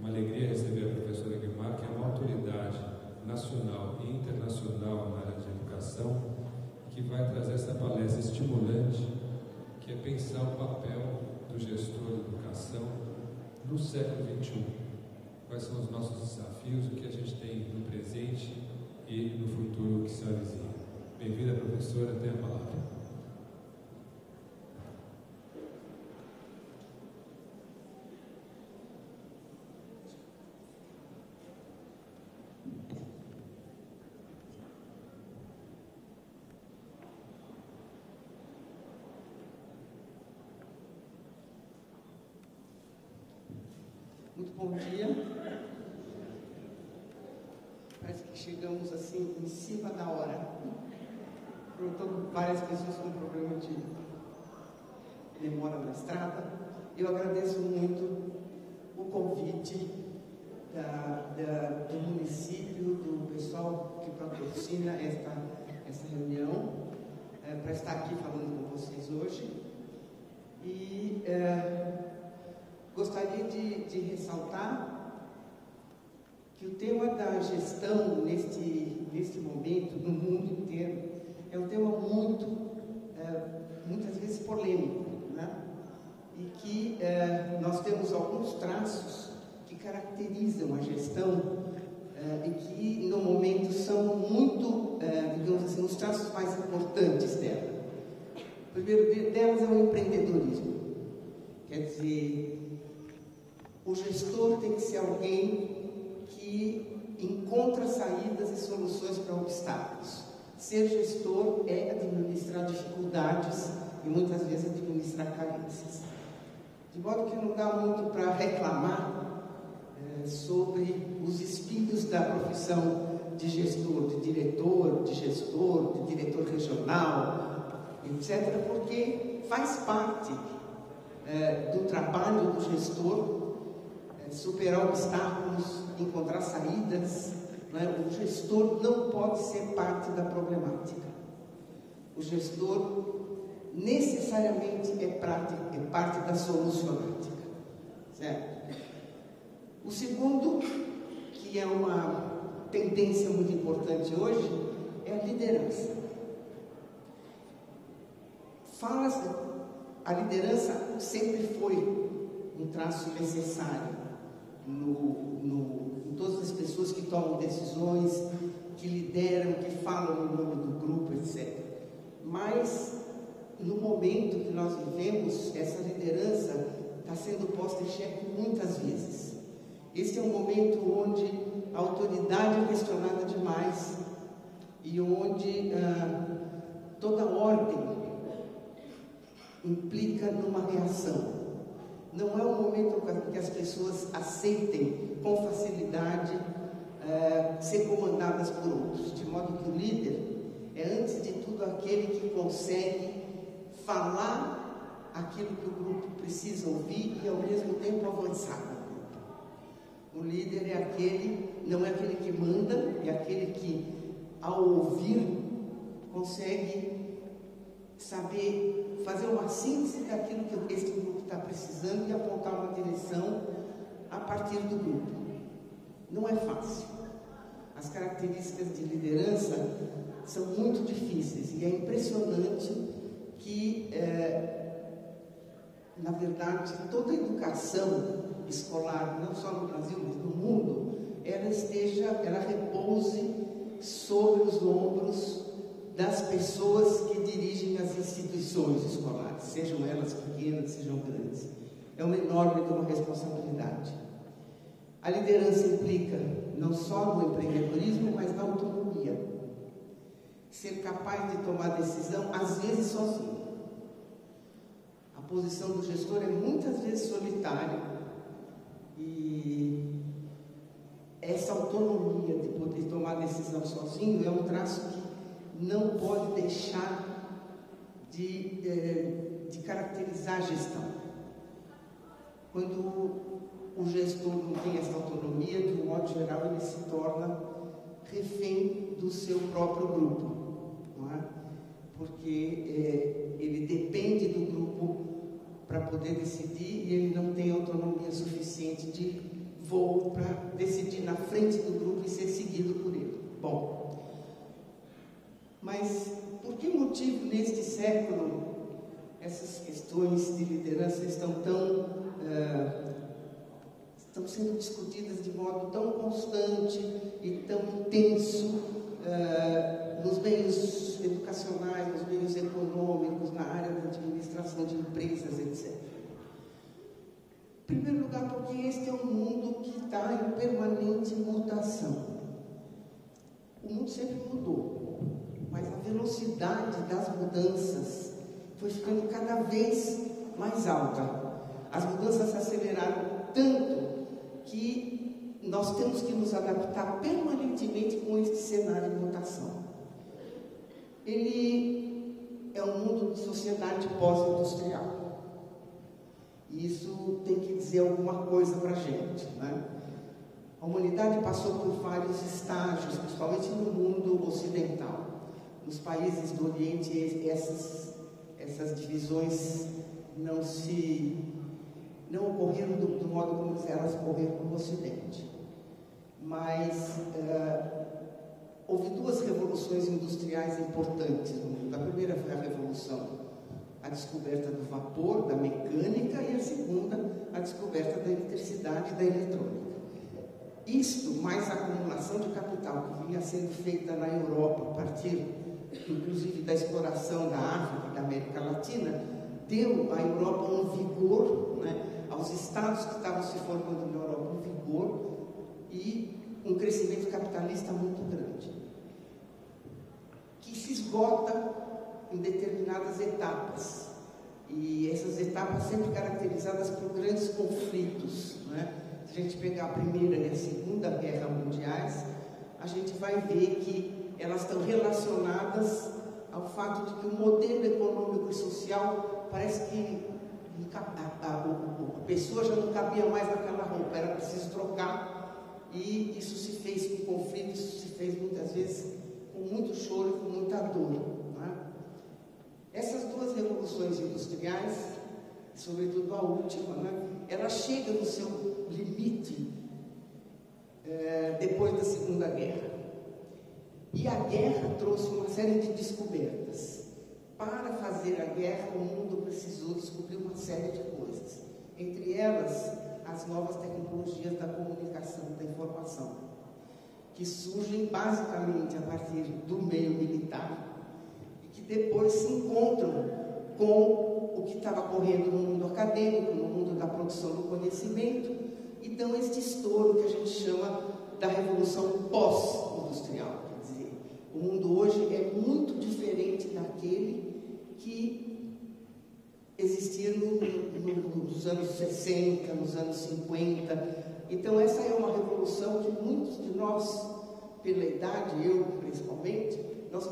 uma alegria receber a professora Guimar, que é uma autoridade nacional e internacional na área de educação, que vai trazer essa palestra estimulante, que é pensar o papel do gestor de educação no século XXI. Quais são os nossos desafios, o que a gente tem no presente e no futuro que se avizinha. Bem-vinda, professora, tenha a palavra. Muito bom dia. Parece que chegamos assim em cima da hora. Perguntando várias pessoas com problema de demora na estrada. Eu agradeço muito o convite do município, do pessoal que patrocina essa reunião, para estar aqui falando com vocês hoje. E gostaria de ressaltar que o tema da gestão neste momento, no mundo inteiro, é um tema muitas vezes polêmico, né? E que nós temos alguns traços que caracterizam a gestão e que, no momento, são muito, digamos assim, os traços mais importantes dela. O primeiro delas é o empreendedorismo. Quer dizer, o gestor tem que ser alguém que encontra saídas e soluções para obstáculos. Ser gestor é administrar dificuldades e muitas vezes administrar carências. De modo que não dá muito para reclamar sobre os espinhos da profissão de gestor, de diretor, de gestor, de diretor regional, etc., porque faz parte do trabalho do gestor superar obstáculos, encontrar saídas. O gestor não pode ser parte da problemática. O gestor necessariamente é parte da solucionática. Certo? O segundo, que é uma tendência muito importante hoje, é a liderança. A liderança sempre foi um traço necessário em todas as pessoas que tomam decisões, que lideram, que falam no nome do grupo, etc. Mas, no momento que nós vivemos, essa liderança está sendo posta em xeque muitas vezes. Esse é um momento onde a autoridade é questionada demais e onde toda ordem implica numa reação. Não é um momento em que as pessoas aceitem com facilidade ser comandadas por outros, de modo que o líder é, antes de tudo, aquele que consegue falar aquilo que o grupo precisa ouvir e, ao mesmo tempo, avançar no grupo. O líder não é aquele que manda, é aquele que, ao ouvir, consegue saber fazer uma síntese daquilo que esse grupo está precisando e apontar uma direção a partir do grupo. Não é fácil. As características de liderança são muito difíceis e é impressionante que, na verdade, toda a educação escolar, não só no Brasil, mas no mundo, ela repouse sobre os ombros das pessoas que dirigem as instituições escolares, sejam elas pequenas, sejam grandes. É uma enorme responsabilidade. A liderança implica não só no empreendedorismo, mas na autonomia. Ser capaz de tomar decisão, às vezes sozinho. A posição do gestor é muitas vezes solitária e essa autonomia de poder tomar decisão sozinho é um traço que não pode deixar de caracterizar a gestão. Quando o gestor não tem essa autonomia, de um modo geral, ele se torna refém do seu próprio grupo, não é? Porque ele depende do grupo para poder decidir e ele não tem autonomia suficiente de vou para decidir na frente do grupo e ser seguido por ele. Bom, mas por que motivo neste século essas questões de liderança estão sendo discutidas de modo tão constante e tão intenso nos meios educacionais, nos meios econômicos, na área da administração de empresas, etc. Em primeiro lugar, porque este é um mundo que está em permanente mutação. O mundo sempre mudou, mas a velocidade das mudanças foi ficando cada vez mais alta. As mudanças se aceleraram tanto que nós temos que nos adaptar permanentemente com este cenário de mutação. Ele é um mundo de sociedade pós-industrial. E isso tem que dizer alguma coisa para a gente, né? A humanidade passou por vários estágios, principalmente no mundo ocidental. Nos países do Oriente, essas divisões não ocorreram do modo como elas ocorreram no Ocidente. Mas houve duas revoluções industriais importantes no mundo. A primeira foi a a descoberta do vapor, da mecânica, e a segunda, a descoberta da eletricidade e da eletrônica. Isto, mais a acumulação de capital que vinha sendo feita na Europa, a partir, inclusive, da exploração da África e da América Latina, deu à Europa um vigor, né, aos estados que estavam se formando na Europa, um vigor e um crescimento capitalista muito grande, que se esgota em determinadas etapas, e essas etapas sempre caracterizadas por grandes conflitos, né? Se a gente pegar a Primeira e a Segunda Guerra Mundiais, a gente vai ver que elas estão relacionadas ao fato de que o modelo econômico e social parece que a pessoa já não cabia mais naquela roupa, era preciso trocar, e isso se fez com conflito, isso se fez muitas vezes com muito choro e com muita dor. Essas duas revoluções industriais, sobretudo a última, né, ela chega no seu limite depois da Segunda Guerra. E a guerra trouxe uma série de descobertas. Para fazer a guerra, o mundo precisou descobrir uma série de coisas. Entre elas, as novas tecnologias da comunicação, da informação, que surgem basicamente a partir do meio militar, que depois se encontram com o que estava ocorrendo no mundo acadêmico, no mundo da produção do conhecimento, e dão este estouro que a gente chama da revolução pós-industrial. Quer dizer, o mundo hoje é muito diferente daquele que existia nos anos 60, nos anos 50. Então essa é uma revolução que muitos de nós, pela idade, eu principalmente, nós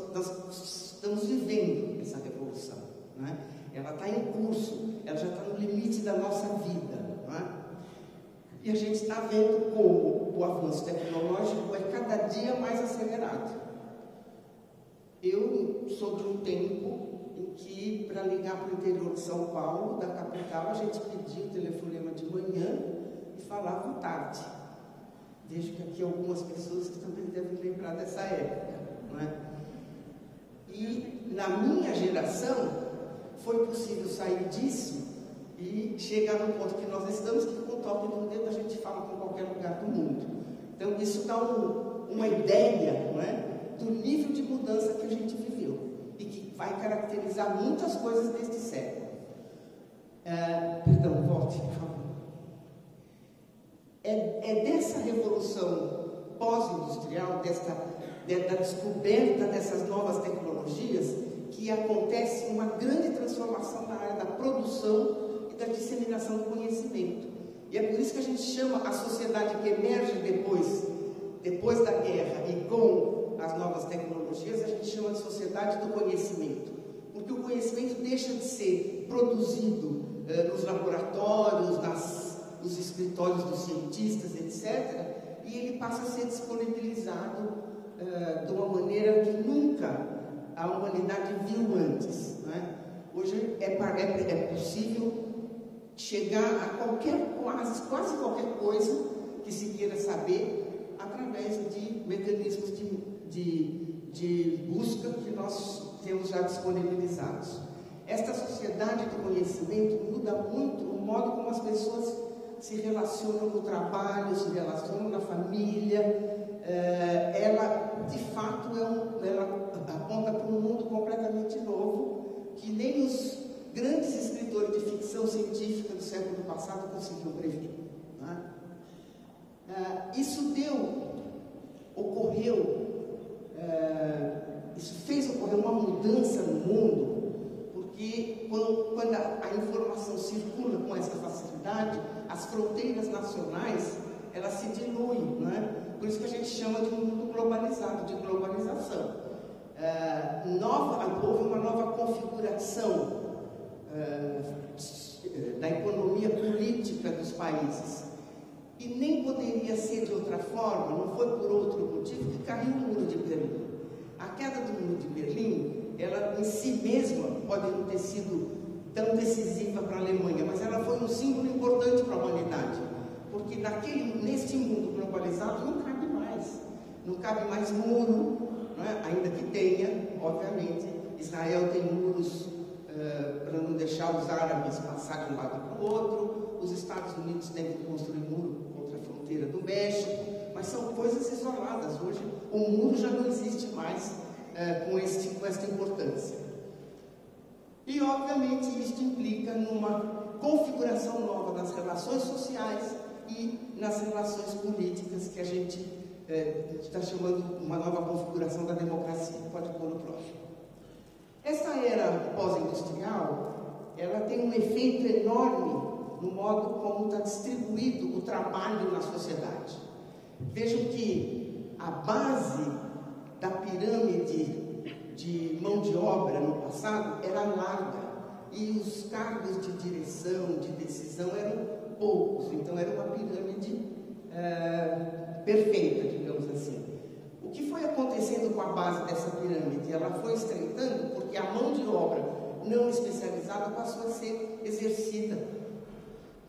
estamos vivendo essa revolução, né? Ela está em curso, ela já está no limite da nossa vida, né? E a gente está vendo como o avanço tecnológico é cada dia mais acelerado. Eu sou de um tempo em que, para ligar para o interior de São Paulo, da capital, a gente pedia o telefonema de manhã e falava à tarde. Vejo que aqui algumas pessoas que também devem lembrar dessa época, não é? E na minha geração foi possível sair disso e chegar no ponto que nós estamos, que com o toque do dedo a gente fala com qualquer lugar do mundo. Então isso dá uma ideia, não é, do nível de mudança que a gente viveu e que vai caracterizar muitas coisas deste século. Perdão, volte, por favor. É dessa revolução pós-industrial, da descoberta dessas novas tecnologias, que acontece uma grande transformação na área da produção e da disseminação do conhecimento. E é por isso que a gente chama a sociedade que emerge depois da guerra e com as novas tecnologias, a gente chama de sociedade do conhecimento. Porque o conhecimento deixa de ser produzido nos laboratórios, nos escritórios dos cientistas, etc., e ele passa a ser disponibilizado de uma maneira que nunca a humanidade viu antes, né? Hoje é possível chegar a quase qualquer coisa que se queira saber através de mecanismos de busca que nós temos já disponibilizados. Esta sociedade do conhecimento muda muito o modo como as pessoas se relacionam no trabalho, se relacionam na família. Ela, de fato, ela aponta para um mundo completamente novo, que nem os grandes escritores de ficção científica do século passado conseguiam prever. Né? Isso fez ocorrer uma mudança no mundo, porque quando a informação circula com essa facilidade, as fronteiras nacionais, elas se diluem, né? Por isso que a gente chama de um mundo globalizado, de globalização. Houve uma nova configuração da economia política dos países. E nem poderia ser de outra forma, não foi por outro motivo que caiu o Muro de Berlim. A queda do Muro de Berlim, ela em si mesma pode não ter sido tão decisiva para a Alemanha, mas ela foi um símbolo importante para a humanidade, porque neste mundo globalizado não cabe mais muro, né? Ainda que tenha, obviamente. Israel tem muros para não deixar os árabes passarem de um lado para o outro, os Estados Unidos devem construir muro contra a fronteira do México, mas são coisas isoladas. Hoje o muro já não existe mais com esta importância. E, obviamente, isso implica numa configuração nova das relações sociais e nas relações políticas que a gente está chamando uma nova configuração da democracia. Pode pôr no próximo. Essa era pós-industrial, ela tem um efeito enorme no modo como está distribuído o trabalho na sociedade. Vejam que a base da pirâmide de mão de obra no passado era larga e os cargos de direção, de decisão eram poucos, então era uma pirâmide perfeita, digamos assim. O que foi acontecendo com a base dessa pirâmide? Ela foi estreitando porque a mão de obra não especializada passou a ser exercida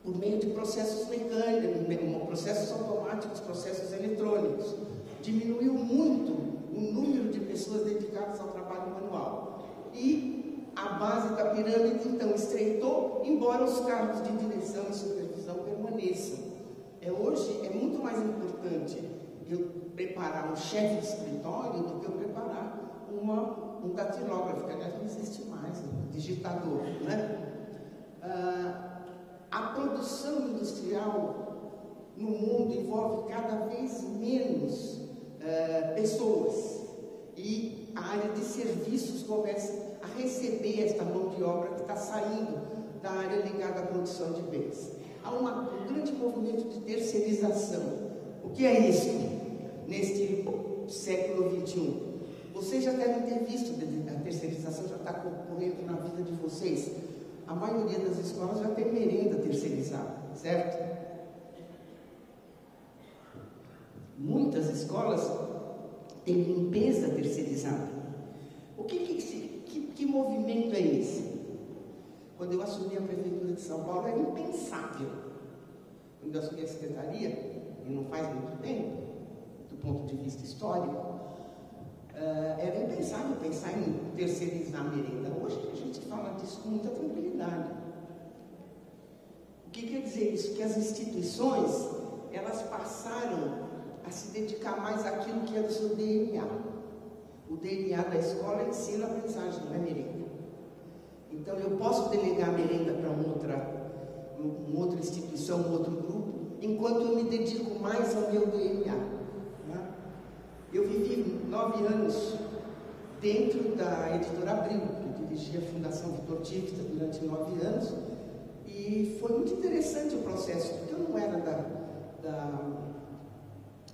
por meio de processos mecânicos, processos automáticos, processos eletrônicos. Diminuiu muito o número de pessoas dedicadas ao trabalho manual. E a base da pirâmide, então, estreitou, embora os cargos de direção e supervisão permaneçam. Hoje é muito mais importante eu preparar um chefe de escritório do que eu preparar um datilógrafo, que aliás não existe mais, um digitador, né? A produção industrial no mundo envolve cada vez menos pessoas, e a área de serviços começa a receber esta mão de obra que está saindo da área ligada à produção de bens. Há um grande movimento de terceirização. O que é isso neste século XXI? Vocês já devem ter visto, a terceirização já está ocorrendo na vida de vocês. A maioria das escolas já tem merenda terceirizada, certo? Muitas escolas têm limpeza terceirizada. Que movimento é esse? Quando eu assumi a Prefeitura de São Paulo, era impensável. Quando eu assumi a Secretaria, e não faz muito tempo, do ponto de vista histórico, era impensável pensar em terceirizar a merenda. Hoje a gente fala disso com muita tranquilidade. O que quer dizer isso? Que as instituições, elas passaram a se dedicar mais àquilo que é do seu DNA. O DNA da escola ensina a aprendizagem, não é merenda. Então eu posso delegar a merenda para uma outra instituição, um outro grupo, enquanto eu me dedico mais ao meu DNA. Né? Eu vivi 9 anos dentro da Editora Abril, eu dirigi a Fundação Vitor Tivita durante 9 anos, e foi muito interessante o processo, porque eu não era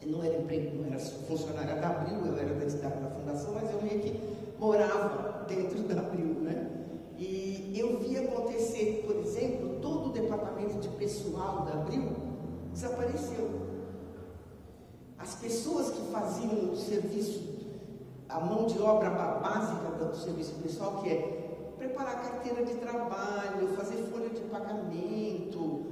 não era funcionária da Abril, eu era da Fundação, mas eu meio que morava dentro da Abril, né? E eu vi acontecer, por exemplo, todo o departamento de pessoal da Abril desapareceu. As pessoas que faziam o serviço, a mão de obra básica do serviço pessoal, que é preparar carteira de trabalho, fazer folha de pagamento,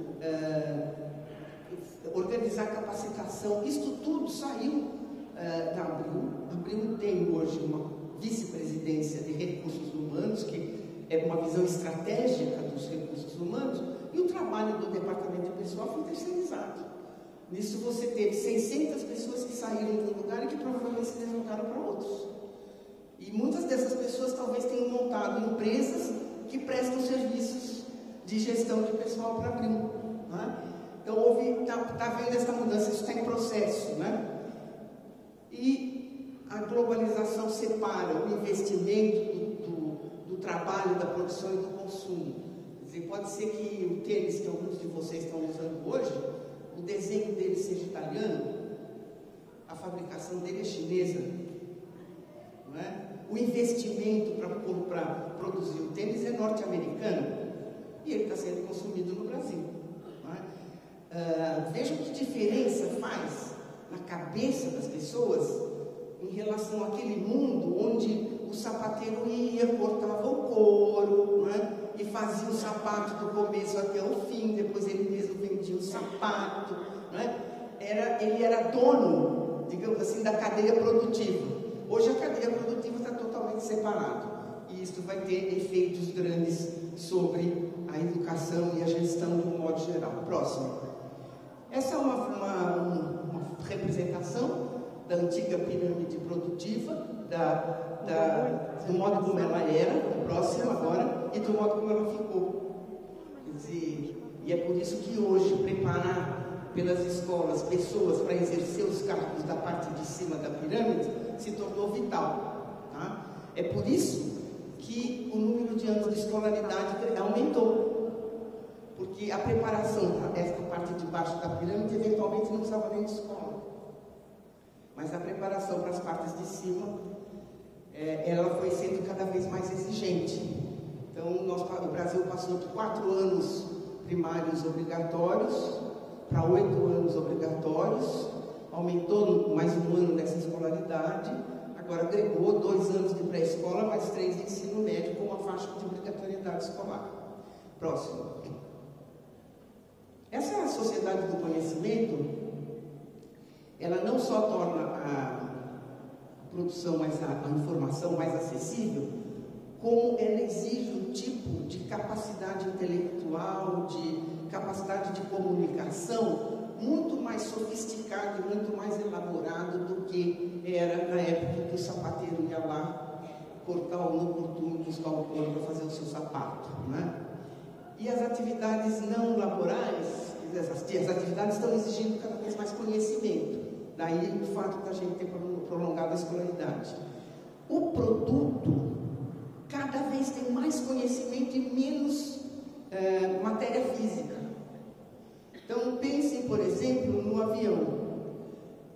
organizar capacitação. Isto tudo saiu da Abril. A Abril tem hoje uma vice-presidência de recursos humanos, que é uma visão estratégica dos recursos humanos, e o trabalho do departamento de pessoal foi terceirizado. Nisso você teve 600 pessoas que saíram de um lugar e que provavelmente se deslocaram para outros. E muitas dessas pessoas talvez tenham montado empresas que prestam serviços de gestão de pessoal para Abril, né? Então está havendo essa mudança, isso está em processo, né? E a globalização separa o investimento do trabalho, da produção e do consumo. Quer dizer, pode ser que o tênis que alguns de vocês estão usando hoje, o desenho dele seja italiano, a fabricação dele é chinesa, não é? O investimento para produzir o tênis é norte-americano e ele está sendo consumido no Brasil, não é? Vejam que diferença faz na cabeça das pessoas em relação àquele mundo onde o sapateiro ia, cortava o couro, né? E fazia o sapato do começo até o fim, depois ele mesmo vendia o sapato, né? Ele era dono, digamos assim, da cadeia produtiva. Hoje a cadeia produtiva está totalmente separada, e isso vai ter efeitos grandes sobre a educação e a gestão de um modo geral. Próximo. Essa é uma representação da antiga pirâmide produtiva, do modo como ela era, próximo agora, e do modo como ela ficou. Quer dizer, e é por isso que hoje preparar pelas escolas pessoas para exercer os cargos da parte de cima da pirâmide se tornou vital, tá? É por isso que o número de anos de escolaridade aumentou, porque a preparação para esta parte de baixo da pirâmide eventualmente não precisava nem de escola, mas a preparação para as partes de cima ela foi sendo cada vez mais exigente. Então o Brasil passou de 4 anos primários obrigatórios para 8 anos obrigatórios, aumentou mais um ano dessa escolaridade, agora agregou 2 anos de pré-escola, mais 3 de ensino médio, com uma faixa de obrigatoriedade escolar. Próximo. Essa sociedade do conhecimento, ela não só torna a produção, a informação mais acessível, como ela exige um tipo de capacidade intelectual, de capacidade de comunicação muito mais sofisticado e muito mais elaborado do que era na época que o sapateiro ia lá cortar o oportuno, buscar o couro para fazer o seu sapato, né? E as atividades não laborais, as atividades estão exigindo cada vez mais conhecimento. Daí o fato da gente ter prolongado a escolaridade. O produto cada vez tem mais conhecimento e menos matéria física. Então pensem, por exemplo, no avião.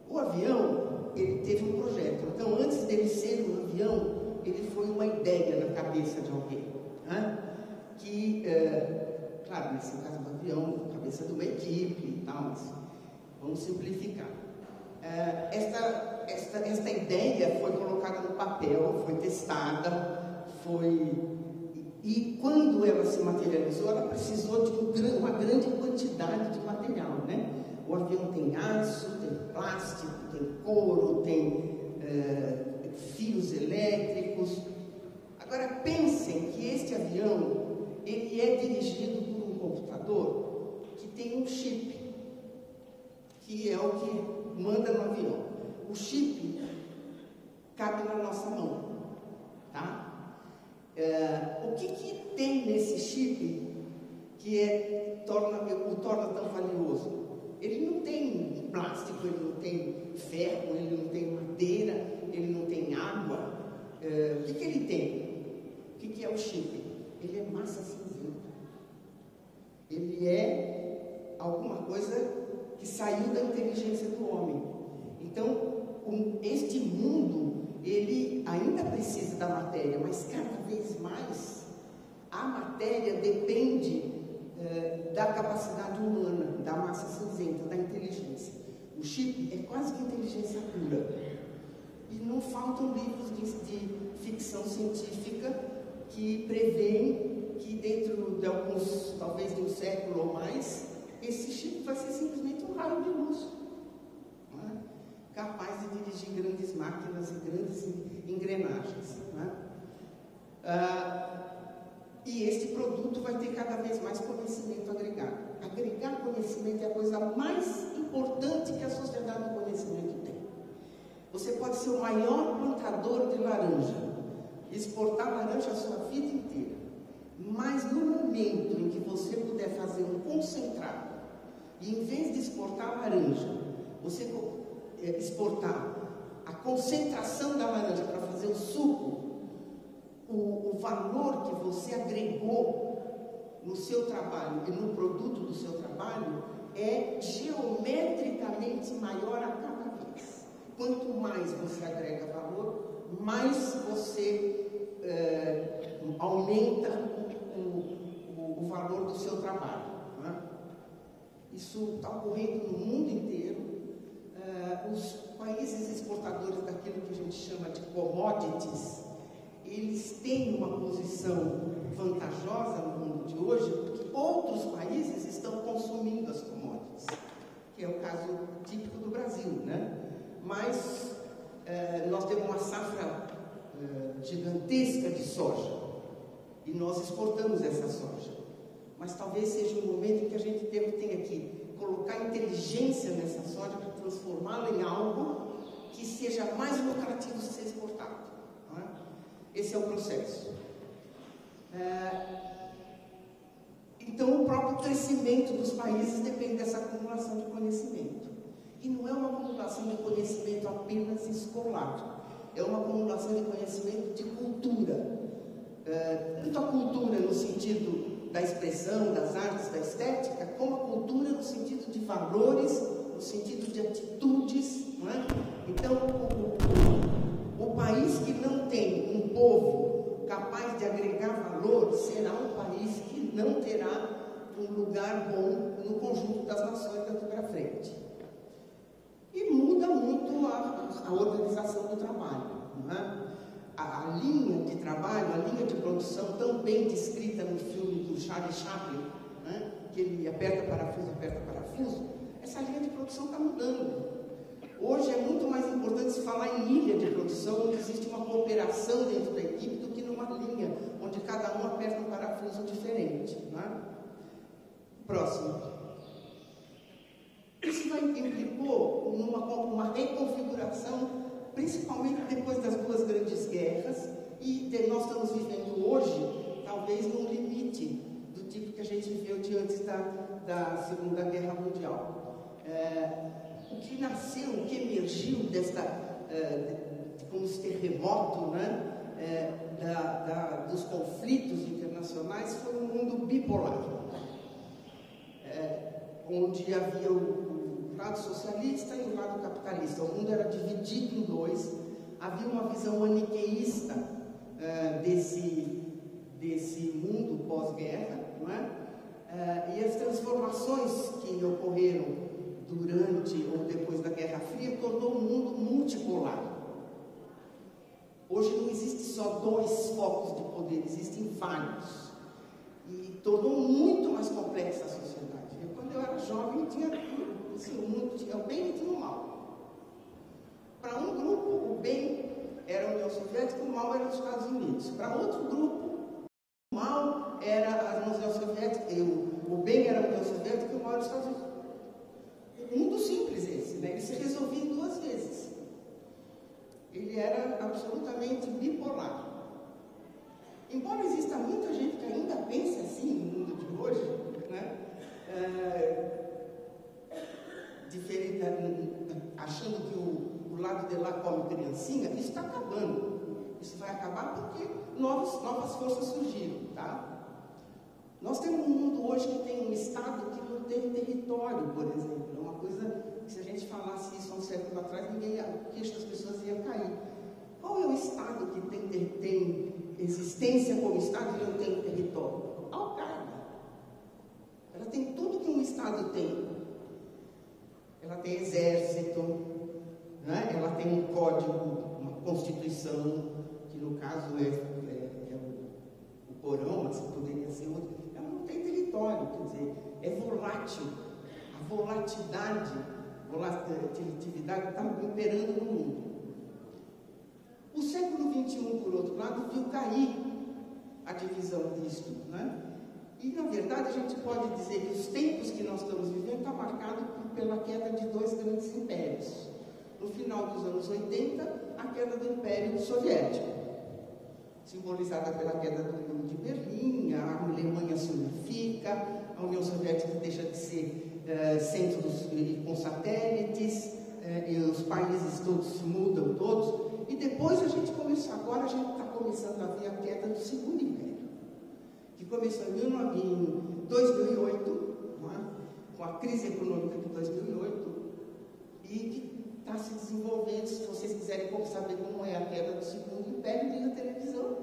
O avião, ele teve um projeto. Então antes dele ser um avião, ele foi uma ideia na cabeça de alguém, né? Que, claro, nesse caso do avião, na cabeça de uma equipe e tal, mas vamos simplificar. Esta ideia foi colocada no papel, foi testada, e quando ela se materializou, ela precisou de uma grande quantidade de material, né? O avião tem aço, tem plástico, tem couro, tem fios elétricos. Agora pensem que este avião, ele é dirigido por um computador que tem um chip, que é o que manda no avião. O chip cabe na nossa mão, tá? O que tem nesse chip que o torna tão valioso? Ele não tem plástico, ele não tem ferro, ele não tem madeira, ele não tem água. O que ele tem? O que é o chip? Ele é massa cinzenta. Ele é alguma coisa que saiu da inteligência do homem. Então, este mundo, ele ainda precisa da matéria, mas cada vez mais a matéria depende da capacidade humana, da massa cinzenta, da inteligência. O chip é quase que inteligência pura. E não faltam livros de ficção científica que prevêem que dentro de talvez de um século ou mais, esse chip vai ser simplesmente um raio de luz, não é? Capaz de dirigir grandes máquinas e grandes engrenagens, não é? E este produto vai ter cada vez mais conhecimento agregado. Agregar conhecimento é a coisa mais importante que a sociedade do conhecimento tem. Você pode ser o maior plantador de laranja, exportar laranja a sua vida inteira, mas no momento em que você puder fazer um concentrado, e em vez de exportar laranja, você exportar a concentração da laranja para fazer o suco, o valor que você agregou no seu trabalho e no produto do seu trabalho é geometricamente maior a cada vez. Quanto mais você agrega valor, mais você aumenta o valor do seu trabalho, né? Isso está ocorrendo no mundo inteiro. Os países exportadores daquilo que a gente chama de commodities, eles têm uma posição vantajosa no mundo de hoje, porque outros países estão consumindo as commodities, que é o caso típico do Brasil, né? Mas nós temos uma safra gigantesca de soja, e nós exportamos essa soja. Mas talvez seja um momento em que a gente tenha que colocar inteligência nessa soja para transformá-la em algo que seja mais lucrativo de ser exportado, não é? Esse é o processo. Então, o próprio crescimento dos países depende dessa acumulação de conhecimento. E não é uma acumulação de conhecimento apenas escolar, é uma acumulação de conhecimento de cultura. Tanto a cultura no sentido da expressão, das artes, da estética, como a cultura no sentido de valores, no sentido de atitudes, não é? Então, o país que não tem um povo capaz de agregar valor será um país que não terá um lugar bom no conjunto das nações daqui para frente. E muda muito a organização do trabalho, não é? A linha de trabalho, a linha de produção, tão bem descrita no filme do Charlie Chaplin, né? Que ele aperta parafuso, essa linha de produção está mudando. Hoje é muito mais importante se falar em ilha de produção, onde existe uma cooperação dentro da equipe, do que numa linha, onde cada um aperta um parafuso diferente, né? Próximo. Isso implicou numa reconfiguração, principalmente depois das duas grandes guerras, e nós estamos vivendo hoje, talvez, num limite do tipo que a gente viveu antes da Segunda Guerra Mundial. O que nasceu, o que emergiu como esse terremoto, né, dos conflitos internacionais, foi um mundo bipolar, onde havia o lado socialista e o lado capitalista. O mundo era dividido em dois. Havia uma visão maniqueísta desse mundo pós-guerra, não é? E as transformações que ocorreram durante ou depois da Guerra Fria tornou o mundo multipolar. Hoje não existe só dois focos de poder, existem vários. E tornou muito mais complexa a sociedade. Quando eu era jovem, tinha assim, o mundo tinha o bem e tinha o mal. Para um grupo, o bem era a União Soviética, o mal era os Estados Unidos. Para outro grupo, o mal era a União Soviética, o bem era a União Soviética e o mal era os Estados Unidos. Um mundo simples esse, né? Ele se resolvia em duas vezes. Ele era absolutamente bipolar. Embora exista muita gente que ainda pense assim no mundo de hoje, né? Achando que o lado de lá come criancinha, isso está acabando. Isso vai acabar porque novas forças surgiram, tá? Nós temos um mundo hoje que tem um estado que não tem território, por exemplo. É uma coisa que, se a gente falasse isso há um século atrás, o queixo das pessoas ia cair. Qual é o estado que tem existência como estado e não tem território? Al-Qaeda. Ela tem tudo que um estado tem. Ela tem exército, né? Ela tem um código, uma constituição, que no caso é o Corão, mas poderia ser outro. Ela não tem território, quer dizer, é volátil. volatilidade está imperando no mundo. O século XXI, por outro lado, viu cair a divisão disto, né? E, na verdade, a gente pode dizer que os tempos que nós estamos vivendo estão marcados pela queda de dois grandes impérios. No final dos anos 80, a queda do Império Soviético, simbolizada pela queda do Muro de Berlim, a Alemanha se unifica, a União Soviética deixa de ser centros com satélites, e os países todos se mudam todos. E depois agora a gente está começando a ver a queda do Segundo Império, que começou em 2008, com a crise econômica de 2008, e que está se desenvolvendo. Se vocês quiserem saber como é a queda do Segundo Império, liga a televisão,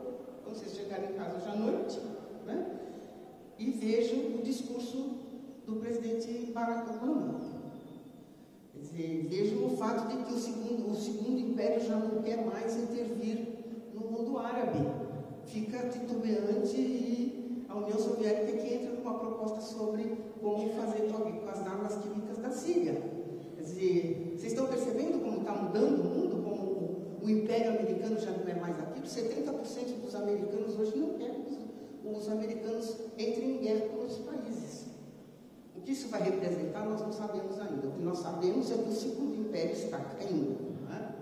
quando vocês chegarem em casa hoje à noite, né? E vejam o discurso do presidente Barack Obama. Quer dizer, vejam o fato de que o segundo Império já não quer mais intervir no mundo árabe. Fica titubeante, e a União Soviética que entra numa proposta sobre como fazer com as armas químicas da Síria. Quer dizer, vocês estão percebendo como está mudando o mundo, como o Império Americano já não é mais aquilo? 70% dos americanos hoje não querem que os americanos entrem em guerra com outros países. O que isso vai representar, nós não sabemos ainda. O que nós sabemos é que o Segundo Império está caindo, né?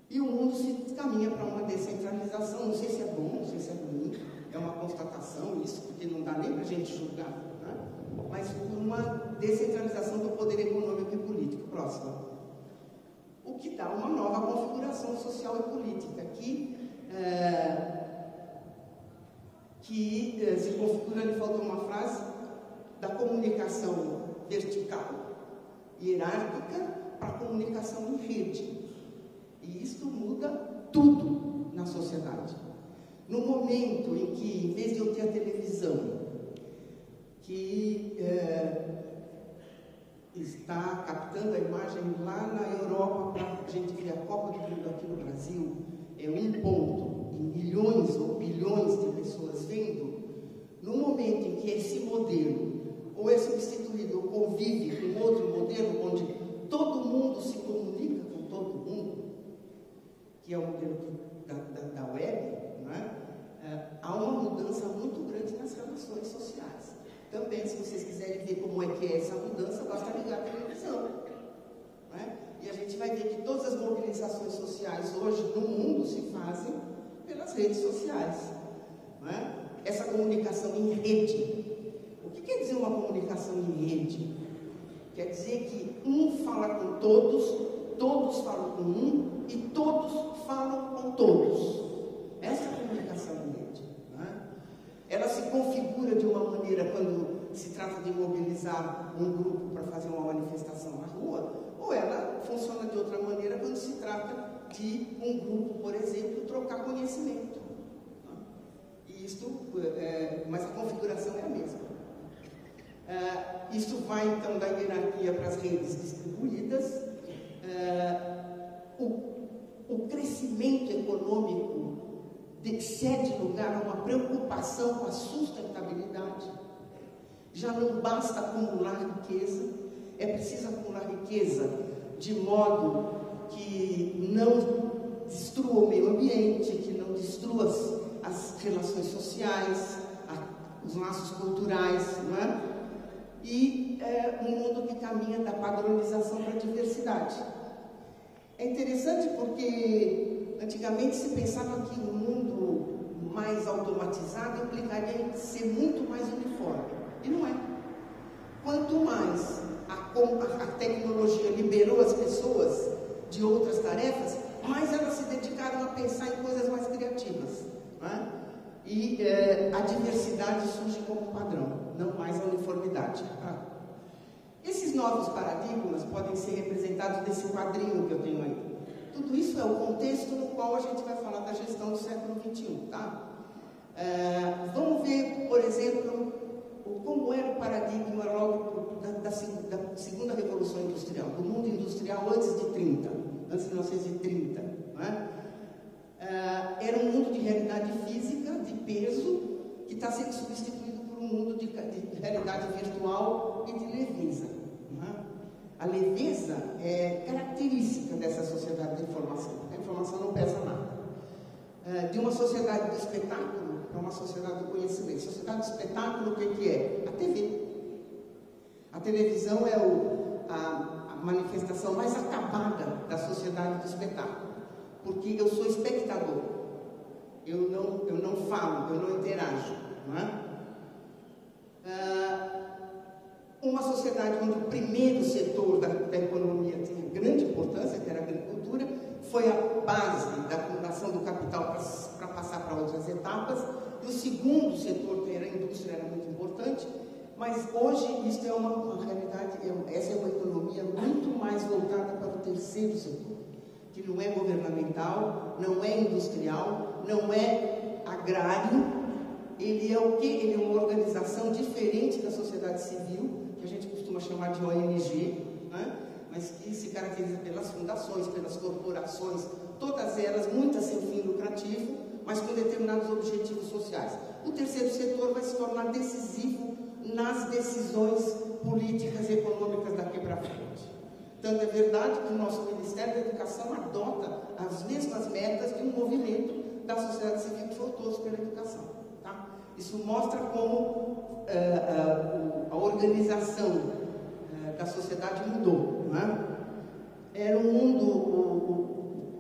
E o mundo se caminha para uma descentralização. Não sei se é bom, não sei se é ruim, é uma constatação isso, porque não dá nem para a gente julgar, né? Mas uma descentralização do poder econômico e político. Próxima. O que dá uma nova configuração social e política, que se configura, lhe faltou uma frase, da comunicação vertical, hierárquica, para a comunicação em rede. E isto muda tudo na sociedade. No momento em que, em vez de eu ter a televisão, que está captando a imagem lá na Europa para a gente ver a Copa do Mundo aqui no Brasil, é um ponto, e milhões ou bilhões de pessoas vendo, no momento em que esse modelo ou é substituído ou convive com outro modelo, onde todo mundo se comunica com todo mundo, que é o modelo da web, né? Há uma mudança muito grande nas relações sociais. Também, se vocês quiserem ver como é que é essa mudança, basta ligar a televisão, né? E a gente vai ver que todas as mobilizações sociais hoje no mundo se fazem pelas redes sociais, né? Essa comunicação em rede. O que quer dizer uma comunicação em rede? Quer dizer que um fala com todos, todos falam com um e todos falam com todos. Essa é a comunicação em rede, né? Ela se configura de uma maneira quando se trata de mobilizar um grupo para fazer uma manifestação na rua, ou ela funciona de outra maneira quando se trata de um grupo, por exemplo, trocar conhecimento. Mas a configuração é a mesma. Isso vai, então, da hierarquia para as redes distribuídas. O crescimento econômico cede lugar a uma preocupação com a sustentabilidade. Já não basta acumular riqueza, é preciso acumular riqueza de modo que não destrua o meio ambiente, que não destrua as relações sociais, os laços culturais, não é? E um mundo que caminha da padronização para a diversidade. É interessante porque antigamente se pensava que um mundo mais automatizado implicaria ser muito mais uniforme. E não é. Quanto mais a tecnologia liberou as pessoas de outras tarefas, mais elas se dedicaram a pensar em coisas mais criativas, não é? E a diversidade surge como padrão, não mais a uniformidade. Tá? Esses novos paradigmas podem ser representados nesse quadrinho que eu tenho aí. Tudo isso é o contexto no qual a gente vai falar da gestão do século XXI. Tá? Vamos ver, por exemplo, como era o paradigma logo da segunda revolução industrial, do mundo industrial antes de 1930. Não é? Era um mundo de realidade física, de peso, que está sendo substituído por um mundo de realidade virtual e de leveza. Não é? A leveza é característica dessa sociedade da informação. A informação não pesa nada. De uma sociedade do espetáculo para uma sociedade do conhecimento. Sociedade do espetáculo, o que é? A TV. A televisão é a manifestação mais acabada da sociedade do espetáculo. Porque eu sou espectador. Eu não falo, eu não interajo. Não é? Uma sociedade onde o primeiro setor da economia tinha grande importância, que era a agricultura, foi a base da acumulação do capital para passar para outras etapas, e o segundo setor, que era a indústria, era muito importante, mas hoje isso é uma realidade, essa é uma economia muito mais voltada para o terceiro setor, que não é governamental, não é industrial, não é agrário. Ele é o quê? Ele é uma organização diferente da sociedade civil, que a gente costuma chamar de ONG, né? Mas que se caracteriza pelas fundações, pelas corporações, todas elas, muitas sem fim lucrativo, mas com determinados objetivos sociais. O terceiro setor vai se tornar decisivo nas decisões políticas e econômicas daqui para frente. Tanto é verdade que o nosso Ministério da Educação adota as mesmas metas de um movimento da sociedade civil que foi todos pela educação. Tá? Isso mostra como a organização da sociedade mudou. Não é? Era um mundo,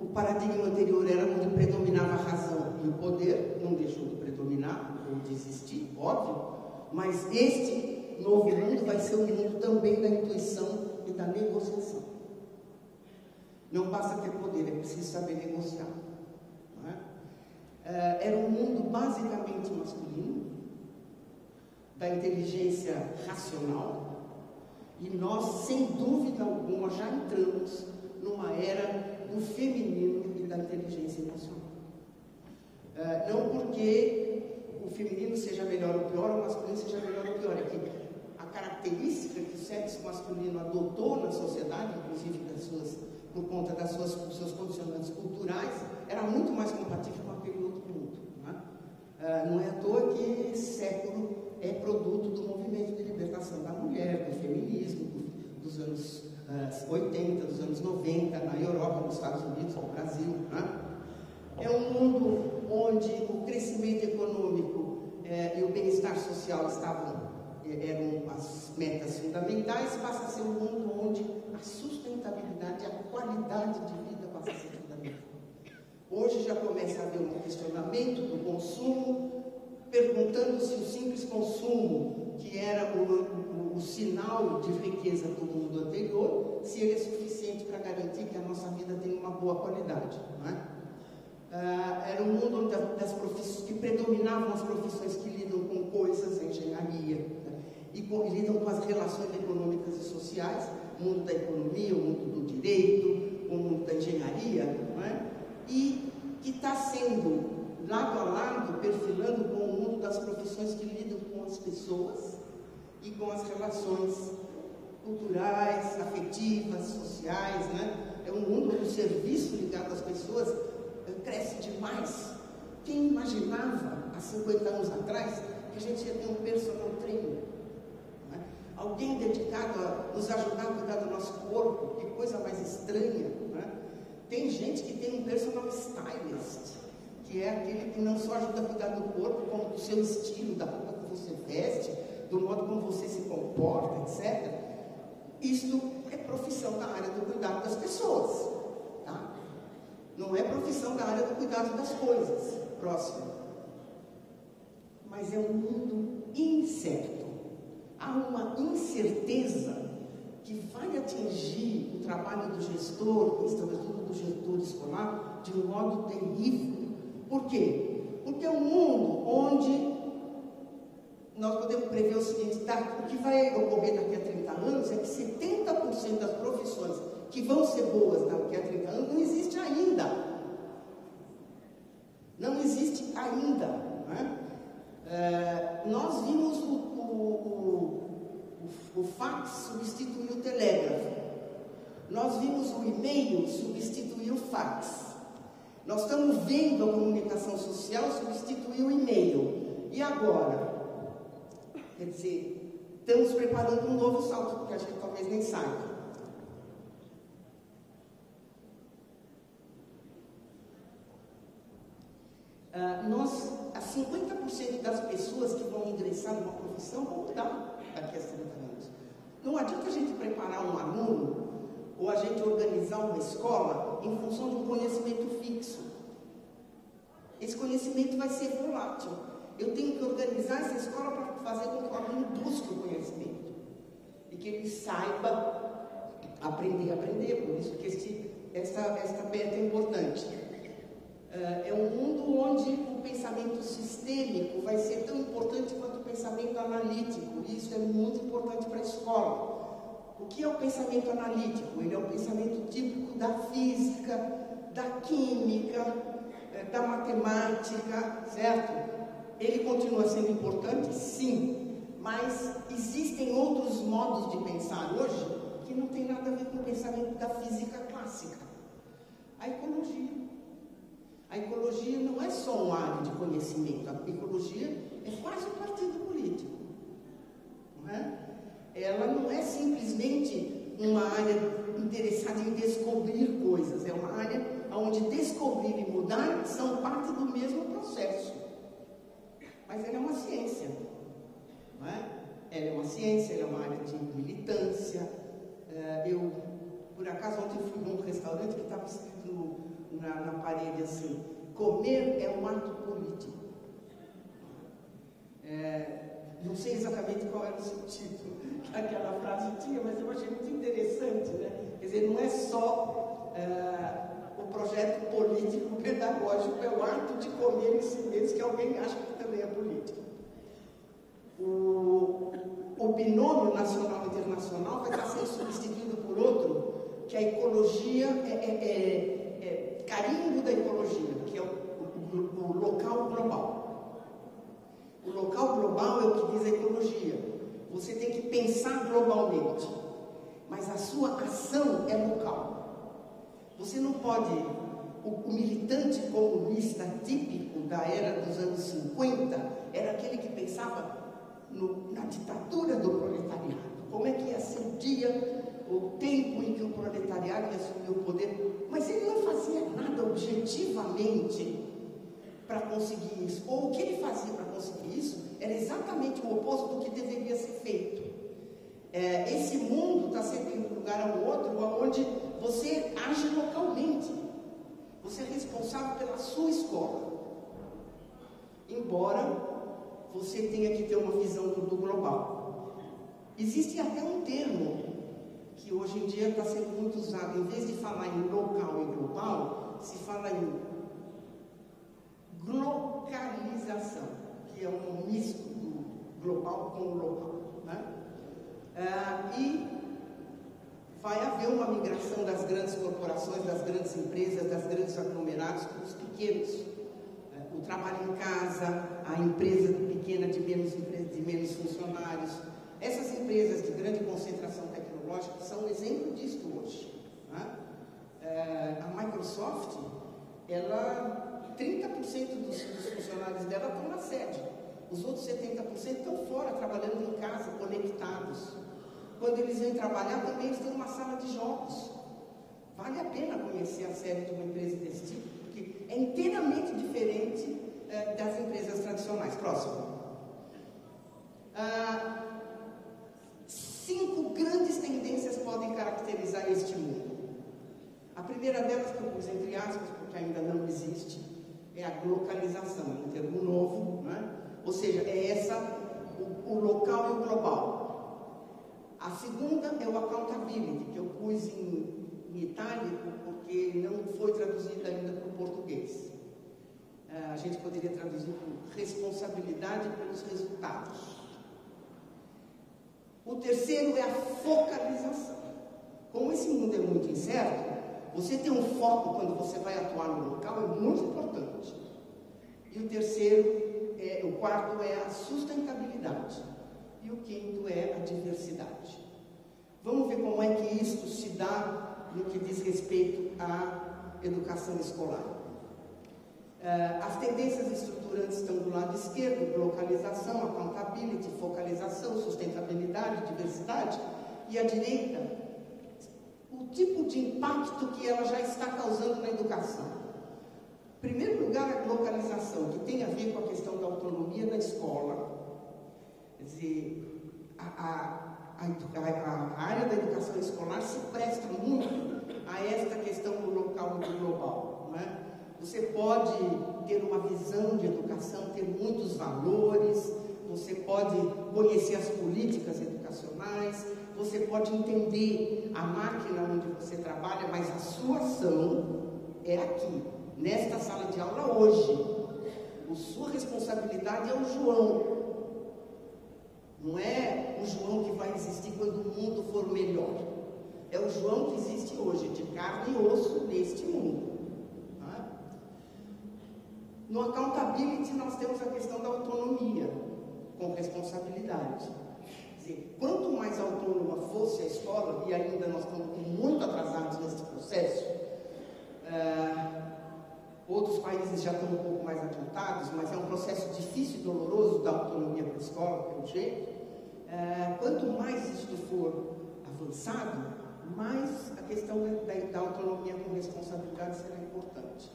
o paradigma anterior era onde predominava a razão e o poder, não deixou de predominar ou de existir, óbvio, mas este novo mundo vai ser um mundo também da intuição e da negociação. Não basta ter poder, é preciso saber negociar. Não é? Era um mundo basicamente masculino, da inteligência racional, e nós, sem dúvida alguma, já entramos numa era do feminino e da inteligência emocional. Não porque o feminino seja melhor ou pior, o masculino seja melhor ou pior, é que a característica que o sexo masculino adotou na sociedade, inclusive por conta dos seus condicionantes culturais, era muito mais compatível com aquele outro mundo. Não é à toa que esse século é produto do movimento de libertação da mulher, do feminismo, dos anos 80, dos anos 90, na Europa, nos Estados Unidos, no Brasil. É um mundo onde o crescimento econômico e o bem-estar social eram as metas fundamentais, passa a ser um mundo onde a sustentabilidade e a qualidade de vida passa a ser fundamental. Hoje já começa a haver um questionamento do consumo, perguntando se o simples consumo, que era o sinal de riqueza do mundo anterior, se ele é suficiente para garantir que a nossa vida tem uma boa qualidade. Não é? Era um mundo onde que predominavam as profissões que lidam com coisas, a engenharia, né? e lidam com as relações econômicas e sociais, o mundo da economia, o mundo do direito, o mundo da engenharia, não é? E que está sendo lado a lado, perfilando com o mundo das profissões que lidam com as pessoas e com as relações culturais, afetivas, sociais, né? É um mundo onde o serviço ligado às pessoas cresce demais. Quem imaginava, há 50 anos atrás, que a gente ia ter um personal trainer? Né? Alguém dedicado a nos ajudar a cuidar do nosso corpo, que coisa mais estranha. Né? Tem gente que tem um personal stylist, que é aquele que não só ajuda a cuidar do corpo, como do seu estilo, da roupa que você veste, do modo como você se comporta, etc. Isto é profissão da área do cuidado das pessoas, tá? Não é profissão da área do cuidado das coisas, próximo. Mas é um mundo incerto. Há uma incerteza que vai atingir o trabalho do gestor, sobretudo do gestor escolar, de um modo terrível. Por quê? Porque é um mundo onde nós podemos prever o seguinte, o que vai ocorrer daqui a 30 anos é que 70% das profissões que vão ser boas daqui a 30 anos não existe ainda. Não existe ainda. Né? Nós vimos o fax substituir o telégrafo. Nós vimos o e-mail substituir o fax. Nós estamos vendo a comunicação social substituir o e-mail. E agora? Quer dizer, estamos preparando um novo salto, porque a gente talvez nem saiba. As 50% das pessoas que vão ingressar numa profissão vão mudar daqui a 30 anos. Não adianta a gente preparar um aluno ou a gente organizar uma escola em função de um conhecimento fixo. Esse conhecimento vai ser volátil. Eu tenho que organizar essa escola para fazer com que o aluno busque o conhecimento e que ele saiba aprender. Por isso que esta beta é importante. É um mundo onde o pensamento sistêmico vai ser tão importante quanto o pensamento analítico. E isso é muito importante para a escola. O que é o pensamento analítico? Ele é o pensamento típico da física, da química, da matemática, certo? Ele continua sendo importante? Sim. Mas existem outros modos de pensar hoje que não tem nada a ver com o pensamento da física clássica. A ecologia. A ecologia não é só uma área de conhecimento. A ecologia é quase um partido político. Não é? Ela não é simplesmente uma área interessada em descobrir coisas. É uma área onde descobrir e mudar são parte do mesmo processo. Mas ela é uma ciência. Não é? Ela é uma ciência, ela é uma área de militância. Eu, por acaso, ontem fui num restaurante que estava escrito na parede assim: comer é um ato político. Não sei exatamente qual era o sentido que aquela frase tinha, mas eu achei muito interessante, né? Quer dizer, não é só o projeto político pedagógico, é o ato de comer em si mesmo, que alguém acha que também é político. O binômio nacional e internacional vai estar sendo substituído por outro, que a ecologia é carimbo da ecologia, que é o local global. O local global é o que diz a ecologia. Você tem que pensar globalmente, mas a sua ação é local. Você não pode... O militante comunista típico da era dos anos 50 era aquele que pensava na ditadura do proletariado. Como é que ia ser o dia, o tempo em que o proletariado ia assumir o poder? Mas ele não fazia nada objetivamente para conseguir isso. Ou o que ele fazia para conseguir isso era exatamente o oposto do que deveria ser feito. Esse mundo está sempre em um lugar ao outro, onde você age localmente. Você é responsável pela sua escola. Embora você tenha que ter uma visão do global. Existe até um termo que hoje em dia está sendo muito usado. Em vez de falar em local e global, se fala em glocalização, que é um misto do global com o local, né? E vai haver uma migração das grandes corporações, das grandes empresas, das grandes aglomerados para os pequenos. O trabalho em casa, a empresa pequena de menos funcionários. Essas empresas de grande concentração tecnológica são um exemplo disso hoje, né? A Microsoft, 30% dos funcionários dela estão na sede. Os outros 70% estão fora, trabalhando em casa, conectados. Quando eles vêm trabalhar, também eles têm uma sala de jogos. Vale a pena conhecer a sede de uma empresa desse tipo, porque é inteiramente diferente das empresas tradicionais. Próximo. 5 grandes tendências podem caracterizar este mundo. A primeira delas, que eu pus entre aspas, porque ainda não existe, é a globalização, é um termo novo, né? Ou seja, é o local e o global. A segunda é o accountability, que eu pus em itálico porque não foi traduzida ainda para o português. A gente poderia traduzir por responsabilidade pelos resultados. O terceiro é a focalização. Como esse mundo é muito incerto, você ter um foco quando você vai atuar no local é muito importante. E o quarto é a sustentabilidade. E o quinto é a diversidade. Vamos ver como é que isso se dá no que diz respeito à educação escolar. As tendências estruturantes estão do lado esquerdo: localização, accountability, focalização, sustentabilidade, diversidade. E à direita, o tipo de impacto que ela já está causando na educação. Em primeiro lugar, a localização, que tem a ver com a questão da autonomia da escola. Quer dizer, a área da educação escolar se presta muito a esta questão do local e do global, não é? Você pode ter uma visão de educação, ter muitos valores, você pode conhecer as políticas educacionais, você pode entender a máquina onde você trabalha, mas a sua ação é aqui, nesta sala de aula hoje. A sua responsabilidade é o João. Não é o João que vai existir quando o mundo for melhor. É o João que existe hoje, de carne e osso, neste mundo. Tá? No accountability, nós temos a questão da autonomia, com responsabilidade. Quer dizer, quanto mais autônoma fosse a escola, e ainda nós estamos muito atrasados nesse processo, outros países já estão um pouco mais adiantados, mas é um processo difícil e doloroso da autonomia para a escola, pelo jeito. Quanto mais isto for avançado, mais a questão da autonomia com responsabilidade será importante.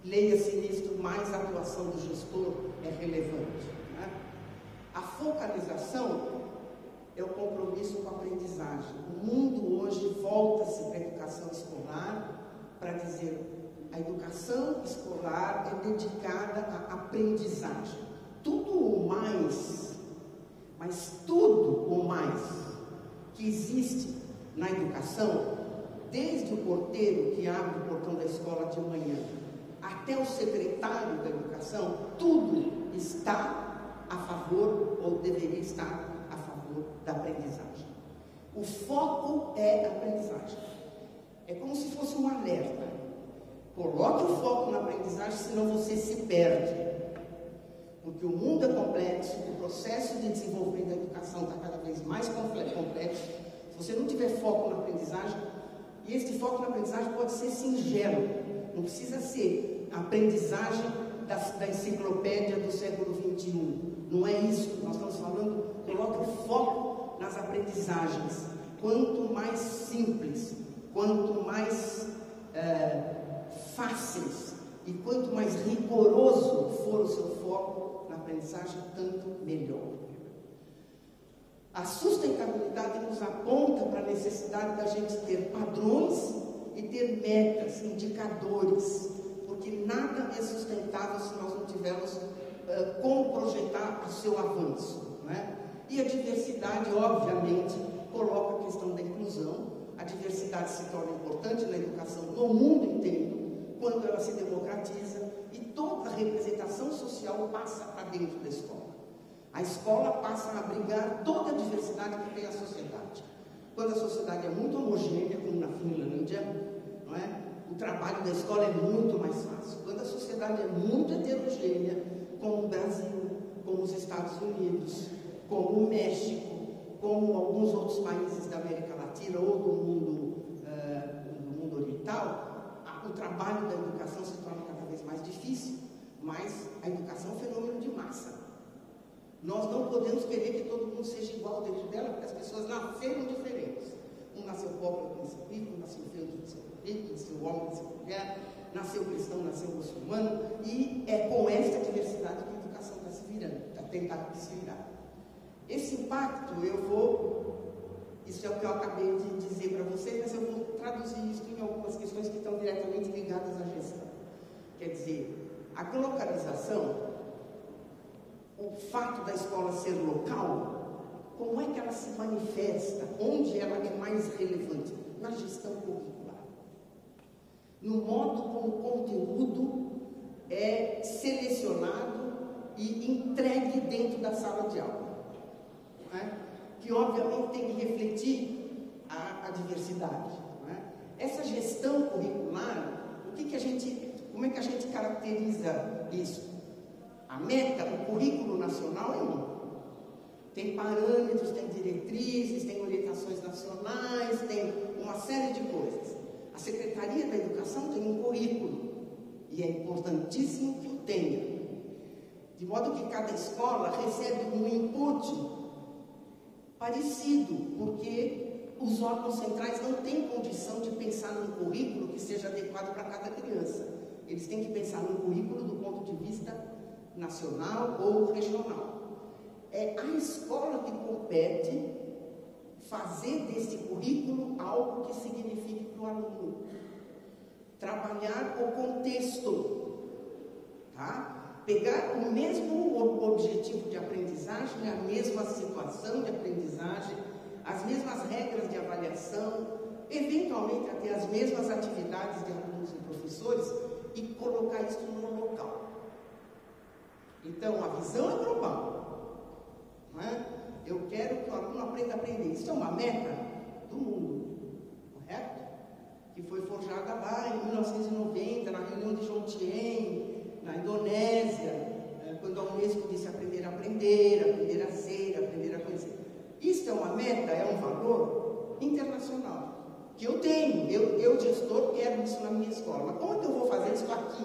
Leia-se nisto, mais a atuação do gestor é relevante. Né? A focalização é o compromisso com a aprendizagem. O mundo hoje volta-se para a educação escolar para dizer: a educação escolar é dedicada à aprendizagem. Tudo o mais, mas tudo o mais que existe na educação, desde o porteiro que abre o portão da escola de manhã, até o secretário da educação, tudo está a favor, ou deveria estar a favor da aprendizagem. O foco é a aprendizagem. É como se fosse um alerta. Coloque o foco na aprendizagem, senão você se perde. Porque o mundo é complexo, o processo de desenvolvimento da educação está cada vez mais complexo. Se você não tiver foco na aprendizagem, e este foco na aprendizagem pode ser singelo, não precisa ser a aprendizagem da enciclopédia do século XXI. Não é isso que nós estamos falando. Coloque o foco nas aprendizagens. Quanto mais simples, quanto mais fáceis e quanto mais rigoroso for o seu foco na aprendizagem, tanto melhor. A sustentabilidade nos aponta para a necessidade da gente ter padrões e ter metas, indicadores, porque nada é sustentável se nós não tivermos como projetar o seu avanço, né? E a diversidade, obviamente, coloca a questão da inclusão. A diversidade se torna importante na educação no mundo inteiro, quando ela se democratiza e toda a representação social passa para dentro da escola. A escola passa a abrigar toda a diversidade que tem a sociedade. Quando a sociedade é muito homogênea, como na Finlândia, não é? O trabalho da escola é muito mais fácil. Quando a sociedade é muito heterogênea, como o Brasil, como os Estados Unidos, como o México, como alguns outros países da América Latina ou do mundo oriental, o trabalho da educação se torna cada vez mais difícil, mas a educação é um fenômeno de massa. Nós não podemos querer que todo mundo seja igual dentro dela, porque as pessoas nasceram diferentes. Um nasceu pobre, outro nasceu rico, um nasceu feio, outro nasceu bonito, nasceu homem, nasceu mulher, nasceu cristão, nasceu muçulmano, e é com esta diversidade que a educação está se virando, está tentando se virar. Esse impacto isso é o que eu acabei de dizer para vocês, mas eu vou traduzir isso em algumas questões que estão diretamente ligadas à gestão. Quer dizer, a localização, o fato da escola ser local, como é que ela se manifesta? Onde ela é mais relevante? Na gestão curricular. No modo como o conteúdo é selecionado e entregue dentro da sala de aula. Não é? Que obviamente tem que refletir a diversidade. Não é? Essa gestão curricular, como é que a gente caracteriza isso? A meta, o currículo nacional é um. Tem parâmetros, tem diretrizes, tem orientações nacionais, tem uma série de coisas. A Secretaria da Educação tem um currículo, e é importantíssimo que o tenha. De modo que cada escola recebe um input parecido, porque os órgãos centrais não têm condição de pensar num currículo que seja adequado para cada criança. Eles têm que pensar no currículo do ponto de vista nacional ou regional. É a escola que compete fazer desse currículo algo que signifique para o aluno. Trabalhar o contexto, tá? Pegar o mesmo objetivo de aprendizagem, a mesma situação de aprendizagem, as mesmas regras de avaliação, eventualmente até as mesmas atividades de alunos e professores, e colocar isso no local. Então, a visão é global, não é? Eu quero que o aluno aprenda a aprender. Isso é uma meta do mundo, correto? Que foi forjada lá em 1990, na reunião de Jomtien, na Indonésia, quando a Unesco disse aprender a aprender, aprender a ser, aprender a conhecer. Isso é uma meta, é um valor internacional, que eu tenho, eu gestor, quero isso na minha escola. Mas como é que eu vou fazer isso aqui?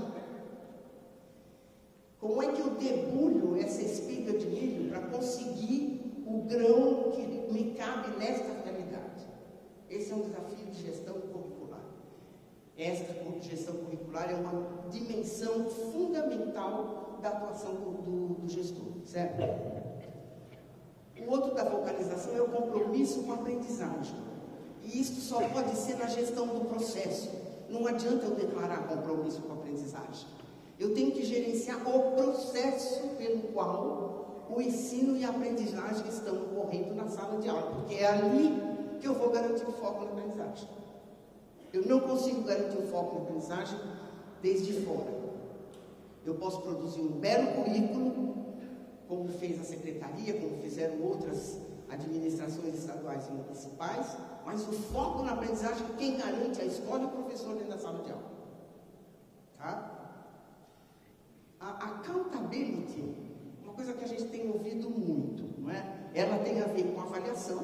Como é que eu debulho essa espiga de milho para conseguir o grão que me cabe nesta realidade? Esse é um desafio de gestão curricular. Esta gestão curricular é uma dimensão fundamental da atuação do gestor, certo? O outro da vocalização é o compromisso com a aprendizagem. E isso só pode ser na gestão do processo. Não adianta eu declarar compromisso com a aprendizagem. Eu tenho que gerenciar o processo pelo qual o ensino e a aprendizagem estão ocorrendo na sala de aula, porque é ali que eu vou garantir o foco na aprendizagem. Eu não consigo garantir o foco na aprendizagem desde fora. Eu posso produzir um belo currículo, como fez a secretaria, como fizeram outras administrações estaduais e municipais, mas o foco na aprendizagem, quem garante é a escola e o professor dentro da sala de aula. Tá? A accountability, uma coisa que a gente tem ouvido muito, não é? Ela tem a ver com avaliação,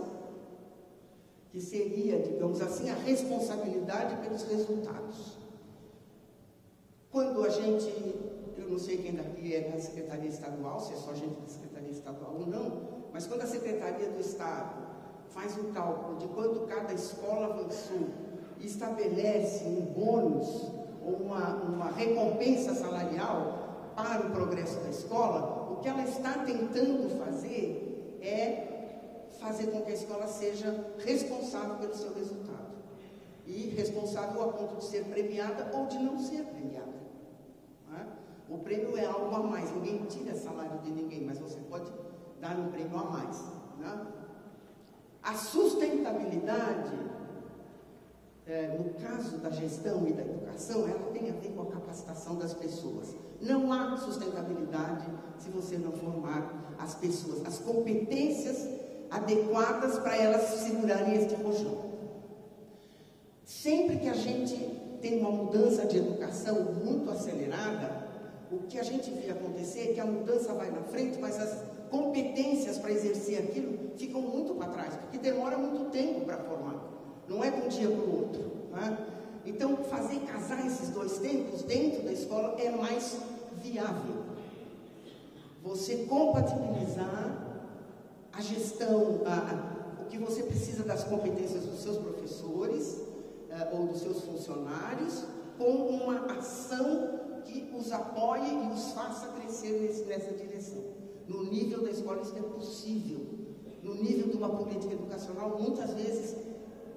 que seria, digamos assim, a responsabilidade pelos resultados. Quando a gente, eu não sei quem daqui é da Secretaria Estadual, se é só gente da Secretaria Estadual ou não, mas quando a Secretaria do Estado faz um cálculo de quanto cada escola avançou e estabelece um bônus ou uma recompensa salarial para o progresso da escola, o que ela está tentando fazer é fazer com que a escola seja responsável pelo seu resultado. E responsável a ponto de ser premiada ou de não ser premiada. Não é? O prêmio é algo a mais, ninguém tira salário de ninguém, mas você pode dar um prêmio a mais. Não é? A sustentabilidade, no caso da gestão e da educação, ela tem a ver com a capacitação das pessoas. Não há sustentabilidade se você não formar as pessoas, as competências adequadas para elas segurarem este rojão. Sempre que a gente tem uma mudança de educação muito acelerada, o que a gente vê acontecer é que a mudança vai na frente, mas as competências para exercer aquilo ficam muito para trás, porque demora muito tempo para formar. Não é de um dia para o outro. Né? Então, fazer casar esses dois tempos dentro da escola é mais viável. Você compatibilizar a gestão, o que você precisa das competências dos seus professores ou dos seus funcionários, com uma ação que os apoie e os faça crescer nessa direção. No nível da escola isso é possível. No nível de uma política educacional, muitas vezes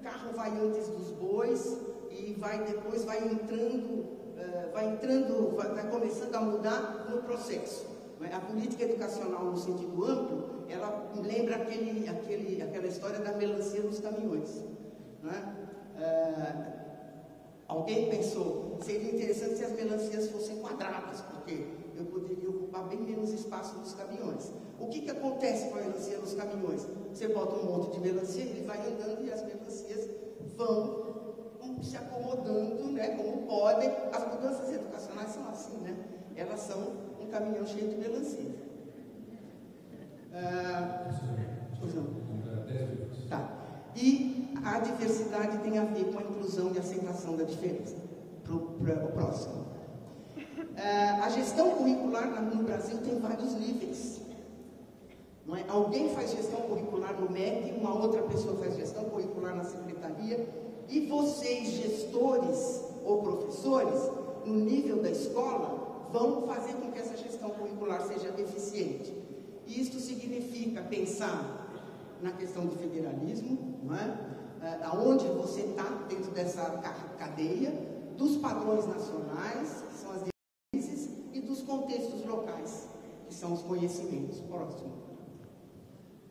carro vai antes dos bois e depois vai começando a mudar no processo. A política educacional no sentido amplo, ela lembra aquela história da melancia nos caminhões. Não é? Alguém pensou, seria interessante se as melancias fossem quadradas, porque eu poderia ocupar bem menos espaço nos caminhões. O que acontece com a melancia nos caminhões? Você bota um monte de melancia, ele vai andando e as melancias vão se acomodando, né, como podem. As mudanças educacionais são assim, né? Elas são um caminhão cheio de melancia. Tá. E a diversidade tem a ver com a inclusão e aceitação da diferença. Para o próximo. A gestão curricular no Brasil tem vários níveis. Não é? Alguém faz gestão curricular no MEC, uma outra pessoa faz gestão curricular na secretaria, e vocês, gestores ou professores, no nível da escola, vão fazer com que essa gestão curricular seja eficiente. E isto significa pensar na questão do federalismo, não é? Aonde você está dentro dessa cadeia, dos padrões nacionais, que são as diretrizes, e dos contextos locais, que são os conhecimentos. Próximo.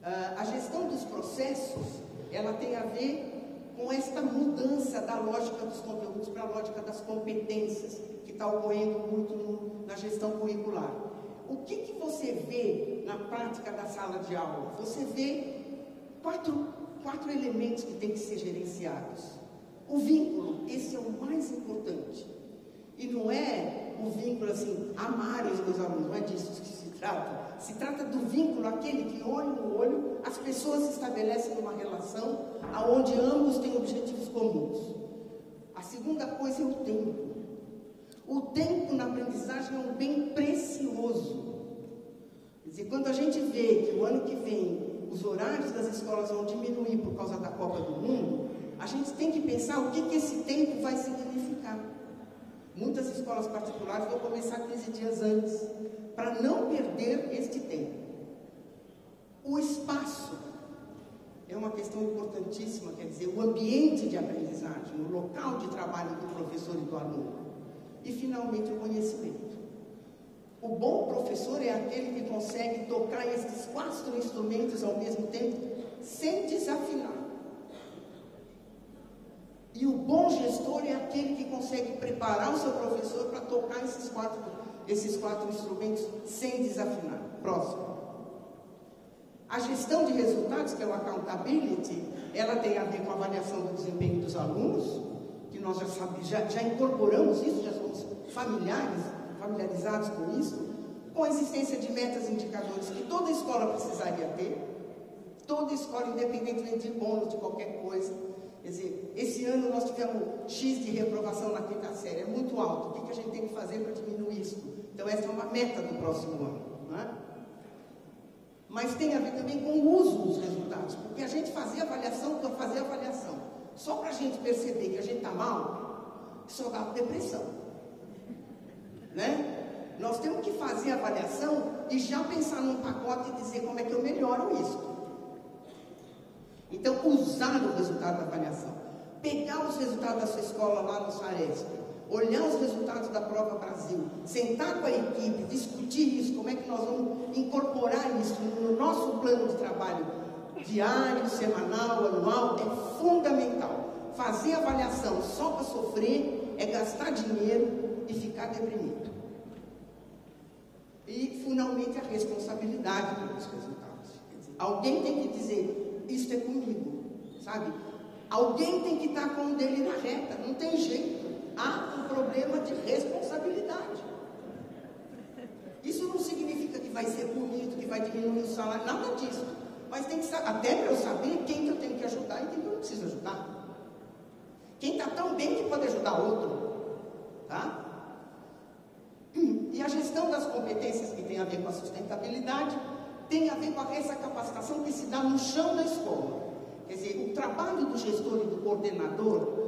A gestão dos processos, ela tem a ver com esta mudança da lógica dos conteúdos para a lógica das competências, que está ocorrendo muito na gestão curricular. O que você vê na prática da sala de aula? Você vê quatro elementos que têm que ser gerenciados. O vínculo, esse é o mais importante. E não é o vínculo assim, amarem os meus alunos, não é disso que se trata. Se trata do vínculo, aquele que olho no olho, as pessoas se estabelecem uma relação onde ambos têm objetivos comuns. A segunda coisa é o tempo. O tempo na aprendizagem é um bem precioso. Quer dizer, quando a gente vê que o ano que vem os horários das escolas vão diminuir por causa da Copa do Mundo, a gente tem que pensar o que esse tempo vai significar. Muitas escolas particulares vão começar 15 dias antes, para não perder este tempo. O espaço é uma questão importantíssima, quer dizer, o ambiente de aprendizagem, o local de trabalho do professor e do aluno. E, finalmente, o conhecimento. O bom professor é aquele que consegue tocar esses 4 instrumentos ao mesmo tempo, sem desafinar. E o bom gestor é aquele que consegue preparar o seu professor para tocar esses quatro instrumentos sem desafinar. Próximo. A gestão de resultados, que é o accountability, ela tem a ver com a avaliação do desempenho dos alunos, que nós já incorporamos isso, já somos familiarizados com isso, com a existência de metas e indicadores que toda escola precisaria ter, toda escola, independentemente de bônus, de qualquer coisa. Quer dizer, esse ano nós tivemos X de reprovação na 5ª série, é muito alto. O que a gente tem que fazer para diminuir isso? Então, essa é uma meta do próximo ano. Não é? Mas tem a ver também com o uso dos resultados, porque a gente fazia avaliação, só para a gente perceber que a gente está mal, só dá depressão. Né? Nós temos que fazer a avaliação e já pensar num pacote e dizer como é que eu melhoro isso. Então, usar o resultado da avaliação, pegar os resultados da sua escola lá no Saresp, olhar os resultados da Prova Brasil, sentar com a equipe, discutir isso, como é que nós vamos incorporar isso no nosso plano de trabalho diário, semanal, anual, é fundamental. Fazer avaliação só para sofrer é gastar dinheiro e ficar deprimido. E, finalmente, a responsabilidade pelos resultados. Quer dizer, alguém tem que dizer, isso é comigo, sabe? Alguém tem que estar com o dele na reta, não tem jeito. Há um problema de responsabilidade. Isso não significa que vai ser bonito, que vai diminuir o salário, nada disso. Mas tem que saber, até para eu saber quem que eu tenho que ajudar e quem que eu não preciso ajudar. Quem está tão bem que pode ajudar outro. Tá? E a gestão das competências, que tem a ver com a sustentabilidade, tem a ver com essa capacitação que se dá no chão da escola. Quer dizer, o trabalho do gestor e do coordenador,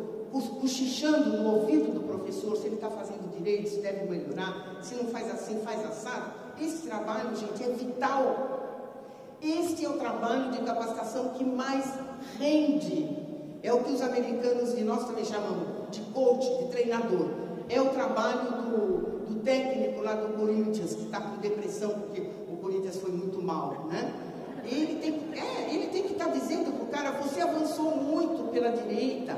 cochichando no ouvido do professor, se ele está fazendo direito, se deve melhorar, se não faz assim, faz assado. Esse trabalho, gente, é vital. Este é o trabalho de capacitação que mais rende. É o que os americanos, e nós também chamamos de coach, de treinador. É o trabalho do técnico lá do Corinthians, que está com depressão, porque o Corinthians foi muito mal, né? Ele tem que estar dizendo para o cara, você avançou muito pela direita,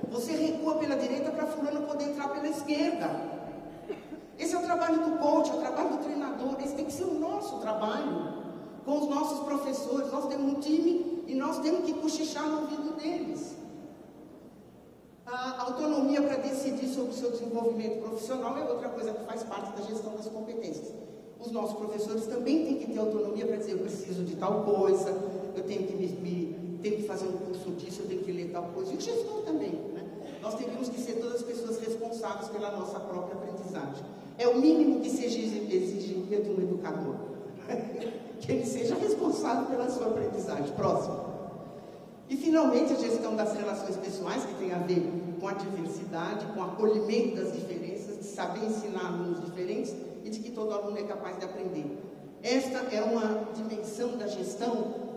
você recua pela direita para fulano poder entrar pela esquerda. Esse é o trabalho do coach, é o trabalho do treinador, esse tem que ser o nosso trabalho, com os nossos professores. Nós temos um time e nós temos que cochichar no ouvido deles. A autonomia para decidir sobre o seu desenvolvimento profissional é outra coisa que faz parte da gestão das competências. Os nossos professores também têm que ter autonomia para dizer, eu preciso de tal coisa, eu tenho que fazer um curso disso, eu tenho que ler tal coisa. E o gestor também, né? Nós teríamos que ser todas as pessoas responsáveis pela nossa própria aprendizagem. É o mínimo que seja exigiria de um educador. Que ele seja responsável pela sua aprendizagem. Próximo. E, finalmente, a gestão das relações pessoais, que tem a ver com a diversidade, com o acolhimento das diferenças, saber ensinar alunos diferentes e de que todo aluno é capaz de aprender. Esta é uma dimensão da gestão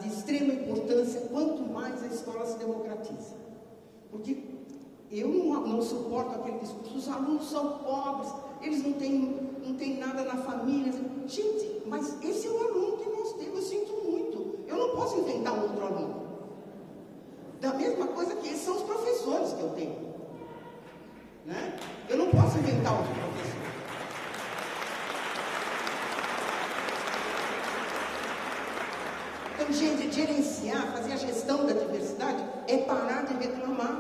de extrema importância, quanto mais a escola se democratiza. Porque eu não suporto aquele discurso, os alunos são pobres, eles não têm nada na família. Gente, mas esse é o aluno que nós temos, eu sinto muito. Eu não posso inventar um outro aluno. Da mesma coisa que esses são os professores que eu tenho. Né? Eu não posso inventar outro professor. Então, gente, gerenciar, fazer a gestão da diversidade é parar de reclamar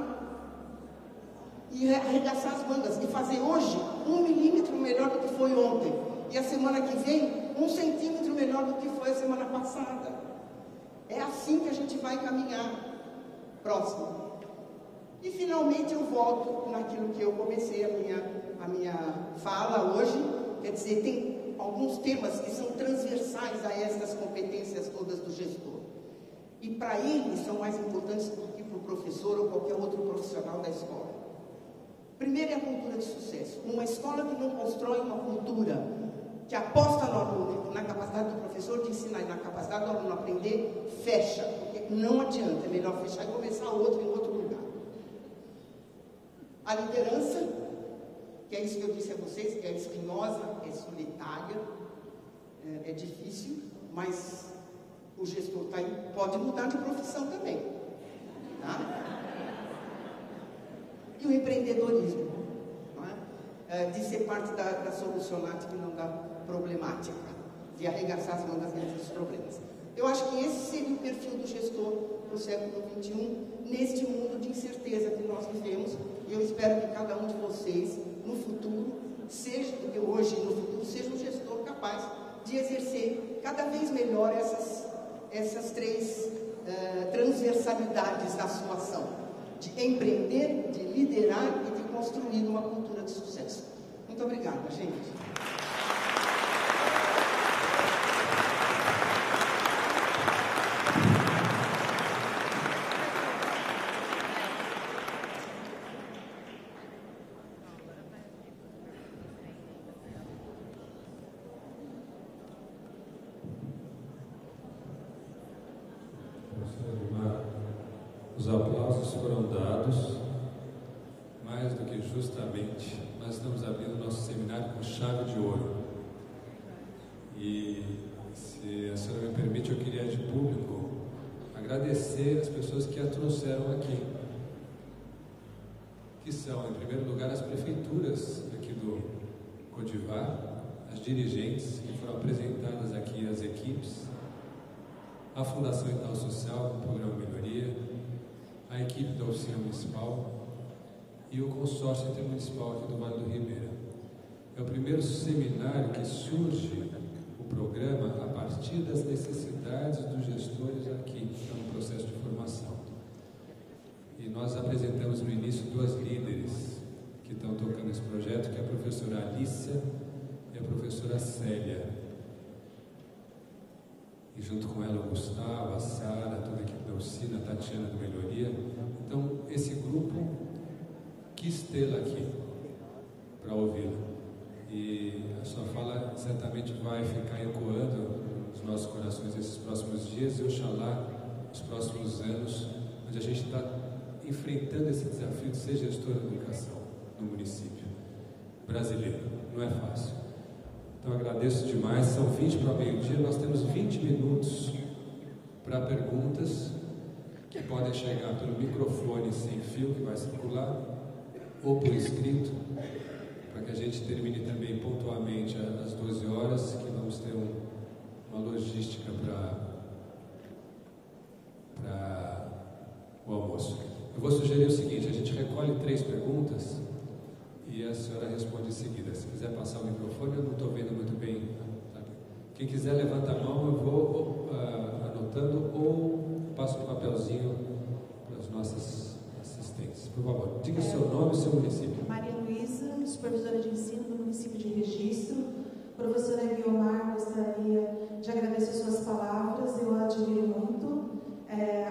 e arregaçar as mangas e fazer hoje 1 milímetro melhor do que foi ontem e a semana que vem 1 centímetro melhor do que foi a semana passada. É assim que a gente vai caminhar. Próximo. E finalmente eu volto naquilo que eu comecei a minha fala hoje, quer dizer, tem alguns temas que são transversais a estas competências todas do gestor. E para eles são mais importantes do que para o professor ou qualquer outro profissional da escola. Primeiro é a cultura de sucesso. Uma escola que não constrói uma cultura que aposta no aluno, na capacidade do professor de ensinar e na capacidade do aluno aprender, fecha, porque não adianta, é melhor fechar e começar outro em outro lugar. A liderança, que é isso que eu disse a vocês, que é espinhosa, é solitária, é difícil, mas o gestor está aí, pode mudar de profissão também. Tá? E o empreendedorismo, não é? De ser parte da solucionática e não da problemática, de arregaçar as mangas dentro dos problemas. Eu acho que esse seria o perfil do gestor no século XXI, neste mundo de incerteza que nós vivemos, e eu espero que cada um de vocês, no futuro, seja, hoje e no futuro, seja um gestor capaz de exercer cada vez melhor essas 3 transversalidades da sua ação, de empreender, de liderar e de construir uma cultura de sucesso. Muito obrigada, gente. Os aplausos foram dados, mais do que justamente, nós estamos abrindo nosso seminário com chave de ouro. E, se a senhora me permite, eu queria de público agradecer as pessoas que a trouxeram aqui, que são, em primeiro lugar, as prefeituras aqui do Codivar, as dirigentes que foram apresentadas aqui, as equipes, a Fundação Itaú Social, o Programa Melhoria, a equipe da Oficina Municipal e o Consórcio Intermunicipal aqui do Vale do Ribeira. É o primeiro seminário que surge o programa a partir das necessidades dos gestores aqui, que estão no processo de formação. E nós apresentamos no início 2 líderes que estão tocando esse projeto, que é a professora Alícia e a professora Célia. E junto com ela o Gustavo, a Sara, toda a equipe da oficina, a Tatiana do Melhoria. Então, esse grupo quis tê-la aqui para ouvi-la. E a sua fala certamente vai ficar ecoando nos nossos corações esses próximos dias e, oxalá, nos próximos anos, onde a gente está enfrentando esse desafio de ser gestor da educação no município brasileiro. Não é fácil. Então, agradeço demais. São 20 para o meio-dia. Nós temos 20 minutos para perguntas que podem chegar pelo microfone sem fio que vai circular ou por escrito, para que a gente termine também pontualmente às 12 horas, que vamos ter uma logística para o almoço. Eu vou sugerir o seguinte: a gente recolhe 3 perguntas e a senhora responde em seguida. Se quiser passar o microfone, eu não estou vendo muito bem. Quem quiser levanta a mão, eu vou anotando ou passo um papelzinho para as nossas assistentes. Por favor, diga o seu nome e o seu município. Maria Luísa, supervisora de ensino do município de Registro. Professora Guiomar, gostaria de agradecer suas palavras, eu a admiro muito.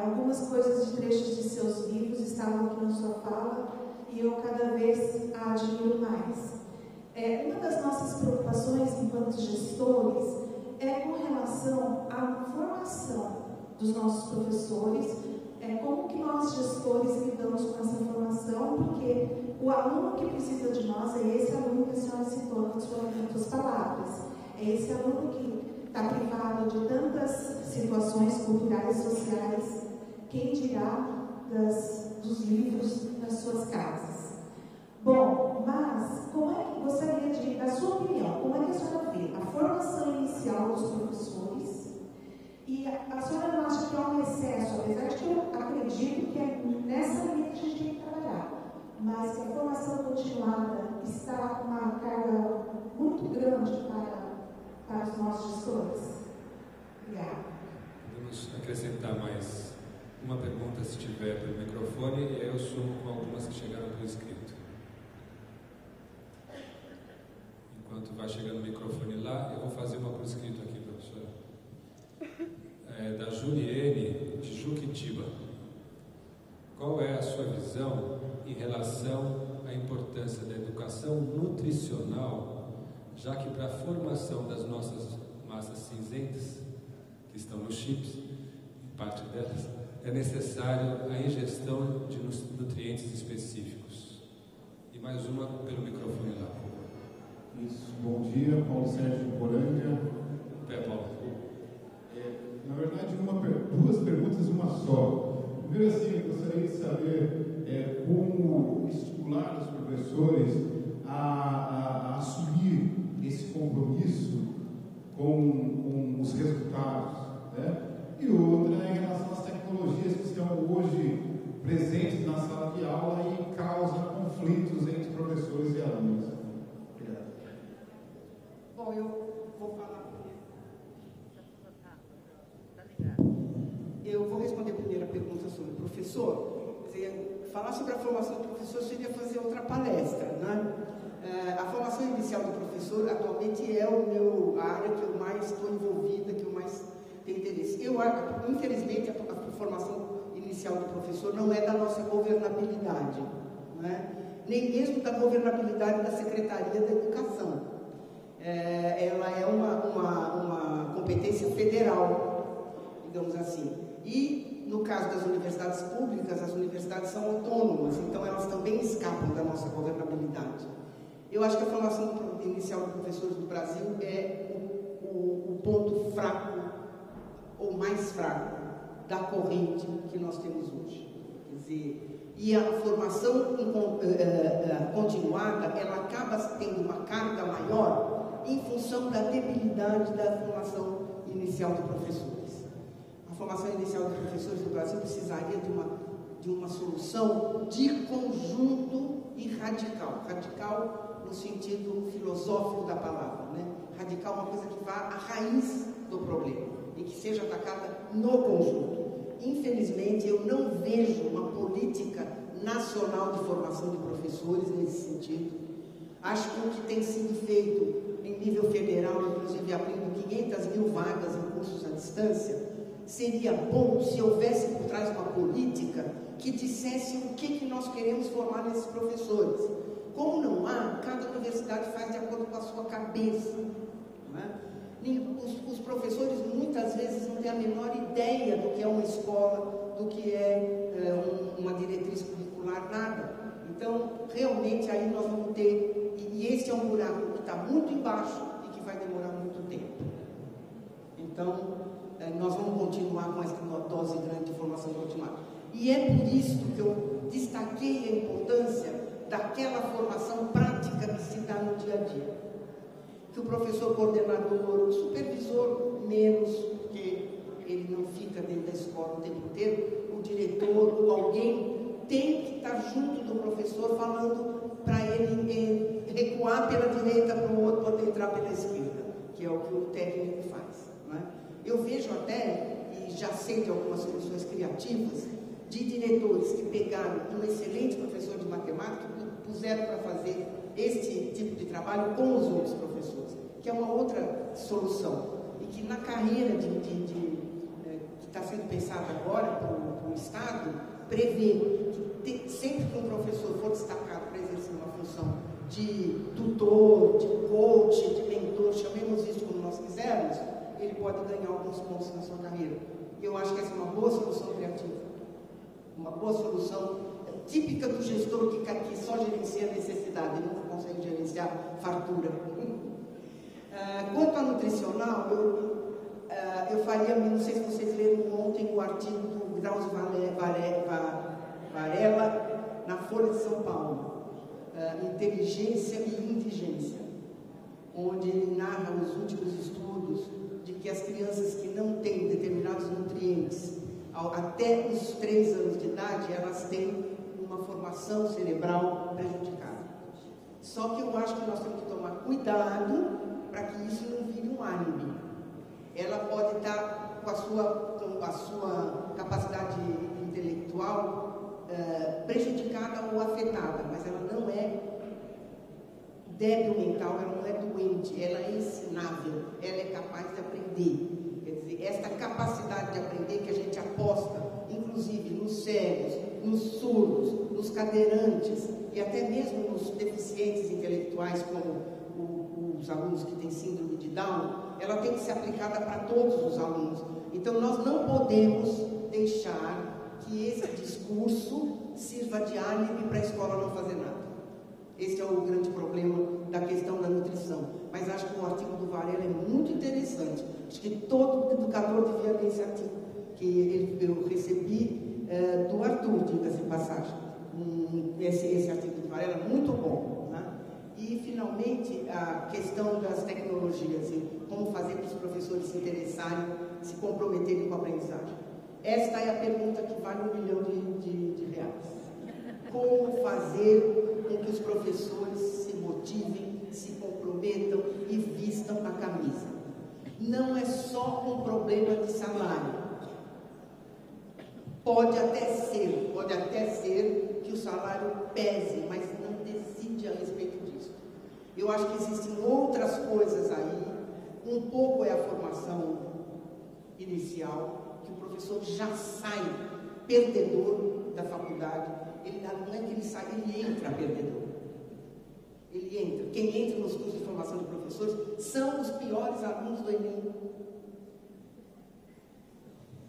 Algumas coisas de trechos de seus livros estavam aqui na sua fala e eu cada vez a admiro mais. Uma das nossas preocupações enquanto gestores é com relação à formação dos nossos professores, como que nós gestores lidamos com essa formação, porque o aluno que precisa de nós é esse aluno que a senhora citou nas suas palavras, é esse aluno que está privado de tantas situações culturais e sociais, quem dirá dos livros nas suas casas. Bom, mas como é que gostaria da sua opinião, como é que a senhora vê a formação inicial dos professores? E a senhora não acha que há um excesso, apesar de que eu acredito que é nessa linha que a gente tem que trabalhar, mas que a formação continuada está com uma carga muito grande para os nossos gestores? Obrigada. Podemos acrescentar mais uma pergunta, se tiver, pelo microfone, e aí eu sumo com algumas que chegaram por escrito. Enquanto vai chegando o microfone lá, eu vou fazer uma por escrito aqui, professora. Da Juliene, de Juquitiba. Qual é a sua visão em relação à importância da educação nutricional, já que para a formação das nossas massas cinzentas, que estão nos chips, parte delas, é necessário a ingestão de nutrientes específicos? E mais uma pelo microfone lá. Isso, bom dia, Paulo Sérgio de Poranga. Paulo. Na verdade, duas perguntas, uma só. Primeiro, assim, eu gostaria de saber como estimular os professores a assumir esse compromisso com os resultados, né? E outra é em relação às tecnologias que estão hoje presentes na sala de aula e causam conflitos entre professores e alunos. Obrigado. Bom, eu vou falar Eu vou responder a primeira pergunta sobre o professor. Quer dizer, falar sobre a formação do professor seria fazer outra palestra, né? A formação inicial do professor atualmente é a área que eu mais estou envolvida, que eu mais tenho interesse. Infelizmente, a formação inicial do professor não é da nossa governabilidade, né? Nem mesmo da governabilidade da Secretaria da Educação. Ela é uma competência federal, digamos assim. E, no caso das universidades públicas, as universidades são autônomas, então elas também escapam da nossa governabilidade. Eu acho que a formação inicial de professores do Brasil é o ponto fraco, ou mais fraco, da corrente que nós temos hoje. Quer dizer, e a formação continuada, ela acaba tendo uma carga maior em função da debilidade da formação inicial de professores. A formação inicial de professores do Brasil precisaria de uma solução de conjunto e radical. Radical no sentido filosófico da palavra, né? Radical é uma coisa que vá à raiz do problema e que seja atacada no conjunto. Infelizmente, eu não vejo uma política nacional de formação de professores nesse sentido. Acho que o que tem sido feito em nível federal, inclusive abrindo 500 mil vagas em cursos à distância, seria bom se houvesse por trás uma política que dissesse o que nós queremos formar nesses professores. Como não há, cada universidade faz de acordo com a sua cabeça, não é? Os professores muitas vezes não têm a menor ideia do que é uma escola, do que é uma diretriz curricular, nada. Então, realmente, aí nós vamos ter... E esse é um buraco que está muito embaixo e que vai demorar muito tempo. Então, nós vamos continuar com essa dose grande de formação continuada. E é por isso que eu destaquei a importância daquela formação prática que se dá no dia a dia. Que o professor coordenador, o supervisor menos, porque ele não fica dentro da escola o tempo inteiro, o diretor ou alguém tem que estar junto do professor falando para ele recuar pela direita para o outro poder entrar pela esquerda, que é o que o técnico faz, não é? Eu vejo até, e já sei de algumas soluções criativas, de diretores que pegaram um excelente professor de matemática e puseram para fazer este tipo de trabalho com os outros professores, que é uma outra solução, e que na carreira que está sendo pensada agora para o Estado, prevê que sempre que um professor for destacado para exercer uma função de tutor, de coach, de mentor, chamemos isso como nós quisermos, ele pode ganhar alguns pontos na sua carreira. Eu acho que essa é uma boa solução criativa, uma boa solução típica do gestor que só gerencia a necessidade, ele não consegue gerenciar fartura. Quanto à nutricional, eu faria, não sei se vocês leram ontem o artigo do Drauzio Varela na Folha de São Paulo, Inteligência e Indigência, onde ele narra os últimos estudos de que as crianças que não têm determinados nutrientes até os 3 anos de idade, elas têm uma formação cerebral prejudicada. Só que eu acho que nós temos que tomar cuidado para que isso não vire um álibi. Ela pode estar com a sua capacidade intelectual prejudicada ou afetada, mas ela não é débil mental, ela não é doente, ela é ensinável, ela é capaz de aprender. Quer dizer, esta capacidade de aprender que a gente aposta, inclusive nos cegos, nos surdos, nos cadeirantes e até mesmo nos deficientes intelectuais, como os alunos que têm síndrome de Down, ela tem que ser aplicada para todos os alunos. Então, nós não podemos deixar que esse discurso sirva de álibi para a escola não fazer nada. Esse é o grande problema da questão da nutrição. Mas acho que o artigo do Varela é muito interessante. Acho que todo educador devia ler esse artigo, que eu recebi do Arthur, diga-se de passagem. Esse artigo do Varela é muito bom. Né? E, finalmente, a questão das tecnologias e como fazer para os professores se interessarem, se comprometerem com a aprendizagem. Esta é a pergunta que vale R$1 milhão de reais. Como fazer com que os professores se motivem, se comprometam e vistam a camisa? Não é só um problema de salário. Pode até ser que o salário pese, mas não decide a respeito disso. Eu acho que existem outras coisas aí. Um pouco é a formação inicial, que o professor já sai perdedor da faculdade. Não é que ele sai, ele entra perdedor. Ele entra. Quem entra nos cursos de formação de professores são os piores alunos do Enem.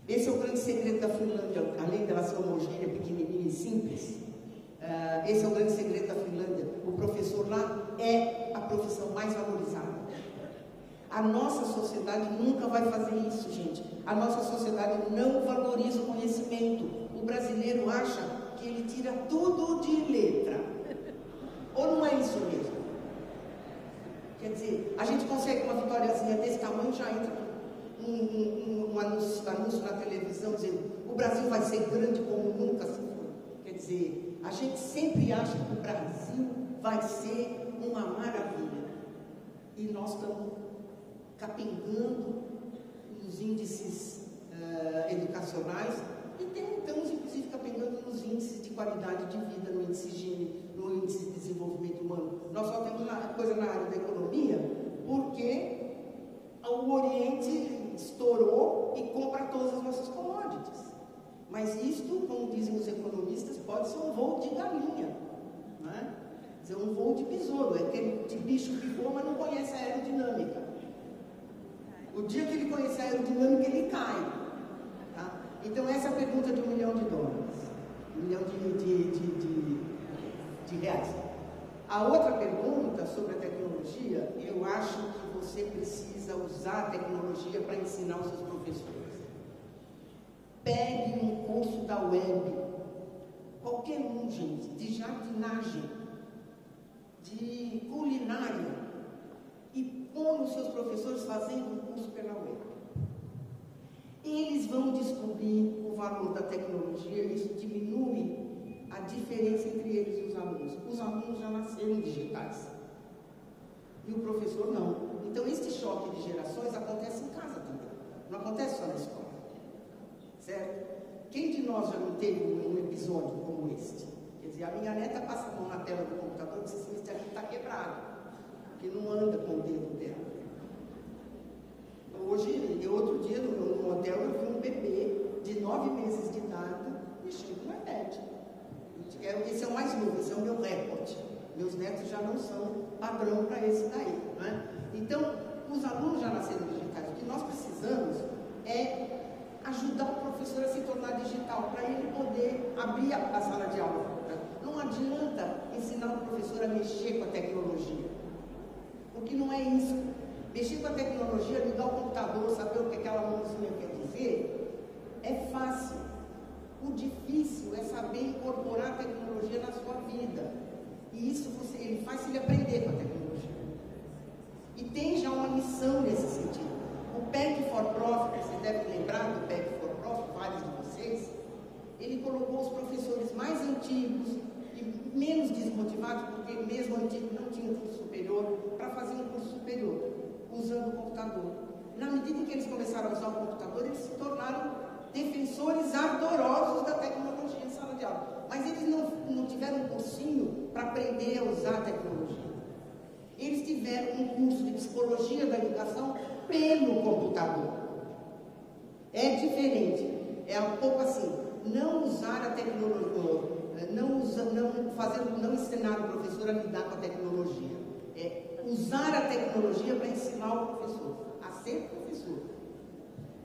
Esse é o grande segredo da Finlândia, além dela ser homogênea, pequenininha e simples. Esse é o grande segredo da Finlândia. O professor lá é a profissão mais valorizada. A nossa sociedade nunca vai fazer isso, gente. A nossa sociedade não valoriza o conhecimento. O brasileiro acha que ele tira tudo de letra. Ou não é isso mesmo? Quer dizer, a gente consegue uma vitóriazinha desse tamanho, já entra um anúncio na televisão dizendo: o Brasil vai ser grande como nunca se foi. Quer dizer, a gente sempre acha que o Brasil vai ser uma maravilha. E nós estamos capengando nos índices educacionais e estamos, inclusive, capengando nos índices de qualidade de vida, no índice Gini, no índice de desenvolvimento humano. Nós só temos coisa na área da economia porque o Oriente estourou e compra todas as nossas commodities. Mas isto, como dizem os economistas, pode ser um voo de galinha, não é? Quer dizer, um voo de besouro, é aquele de bicho que voa, mas não conhece a aerodinâmica. O dia que ele conhecer a aerodinâmica, ele cai. Tá? Então, essa é a pergunta de $1 milhão. $1 milhão de reais. A outra pergunta sobre a tecnologia, eu acho que você precisa usar a tecnologia para ensinar os seus professores. Pegue um curso da web, qualquer um, gente, de jardinagem, de culinária, e põe os seus professores fazendo um curso pela web. Eles vão descobrir o valor da tecnologia, isso diminui a diferença entre eles e os alunos. Os alunos já nasceram digitais e o professor não. Então, este choque de gerações acontece em casa também, não acontece só na escola, certo? Quem de nós já não teve um episódio como este? Quer dizer, a minha neta passa a mão na tela do computador e diz assim: "Este aqui está quebrado", porque não anda com o dedo dela. Outro dia, no hotel, eu vi um bebê de 9 meses de idade mexendo no iPad. Esse é o mais novo, esse é o meu recorde. Meus netos já não são padrão para esse daí, não é? Então, os alunos já nasceram digitais. O que nós precisamos é ajudar o professor a se tornar digital, para ele poder abrir a sala de aula. Não adianta ensinar o professor a mexer com a tecnologia, porque não é isso. Mexer com a tecnologia, ligar o computador, saber o que aquela mãozinha quer dizer, é fácil. O difícil é saber incorporar a tecnologia na sua vida. E isso ele faz se ele aprender com a tecnologia. E tem já uma missão nesse sentido. O PEC for Profit, vocês devem lembrar do PEC for Profit, vários de vocês, ele colocou os professores mais antigos e menos desmotivados, porque mesmo antigos não tinham curso superior, para fazer um curso superior, usando o computador. Na medida em que eles começaram a usar o computador, eles se tornaram defensores ardorosos da tecnologia em sala de aula. Mas eles não tiveram um cursinho para aprender a usar a tecnologia. Eles tiveram um curso de psicologia da educação pelo computador. É diferente. É um pouco assim, não usar a tecnologia, não ensinar o professor a lidar com a tecnologia. É usar a tecnologia para ensinar o professor a ser professor.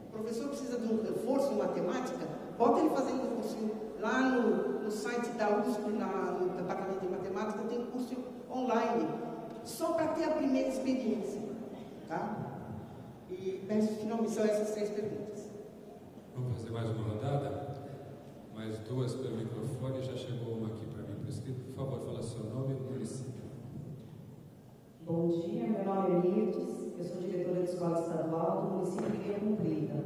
O professor precisa de um reforço em matemática, bota ele fazendo um cursinho lá no site da USP, no departamento de matemática, tem curso online, só para ter a primeira experiência, tá? E peço finalmente são essas 3 perguntas. Vamos fazer mais uma rodada? Mais 2 pelo microfone, já chegou uma aqui para mim por escrito. Por favor, fala seu nome e município. Bom dia, meu nome é Mirtes, eu sou diretora de escola estadual do município de Vila Cumprida.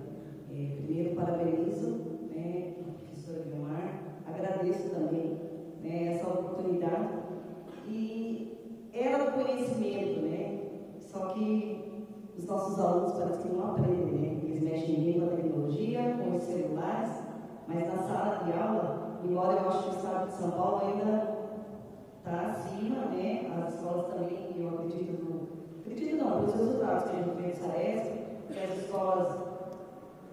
Primeiro, parabenizo a professora Guiomar, agradeço também essa oportunidade. E era do conhecimento, só que os nossos alunos parece que não aprendem, eles mexem bem com a tecnologia, com os celulares, mas na sala de aula, embora eu acho que o estado de São Paulo ainda está acima, as escolas também, eu acredito não, pelos resultados que a gente vê do SAESC, que as escolas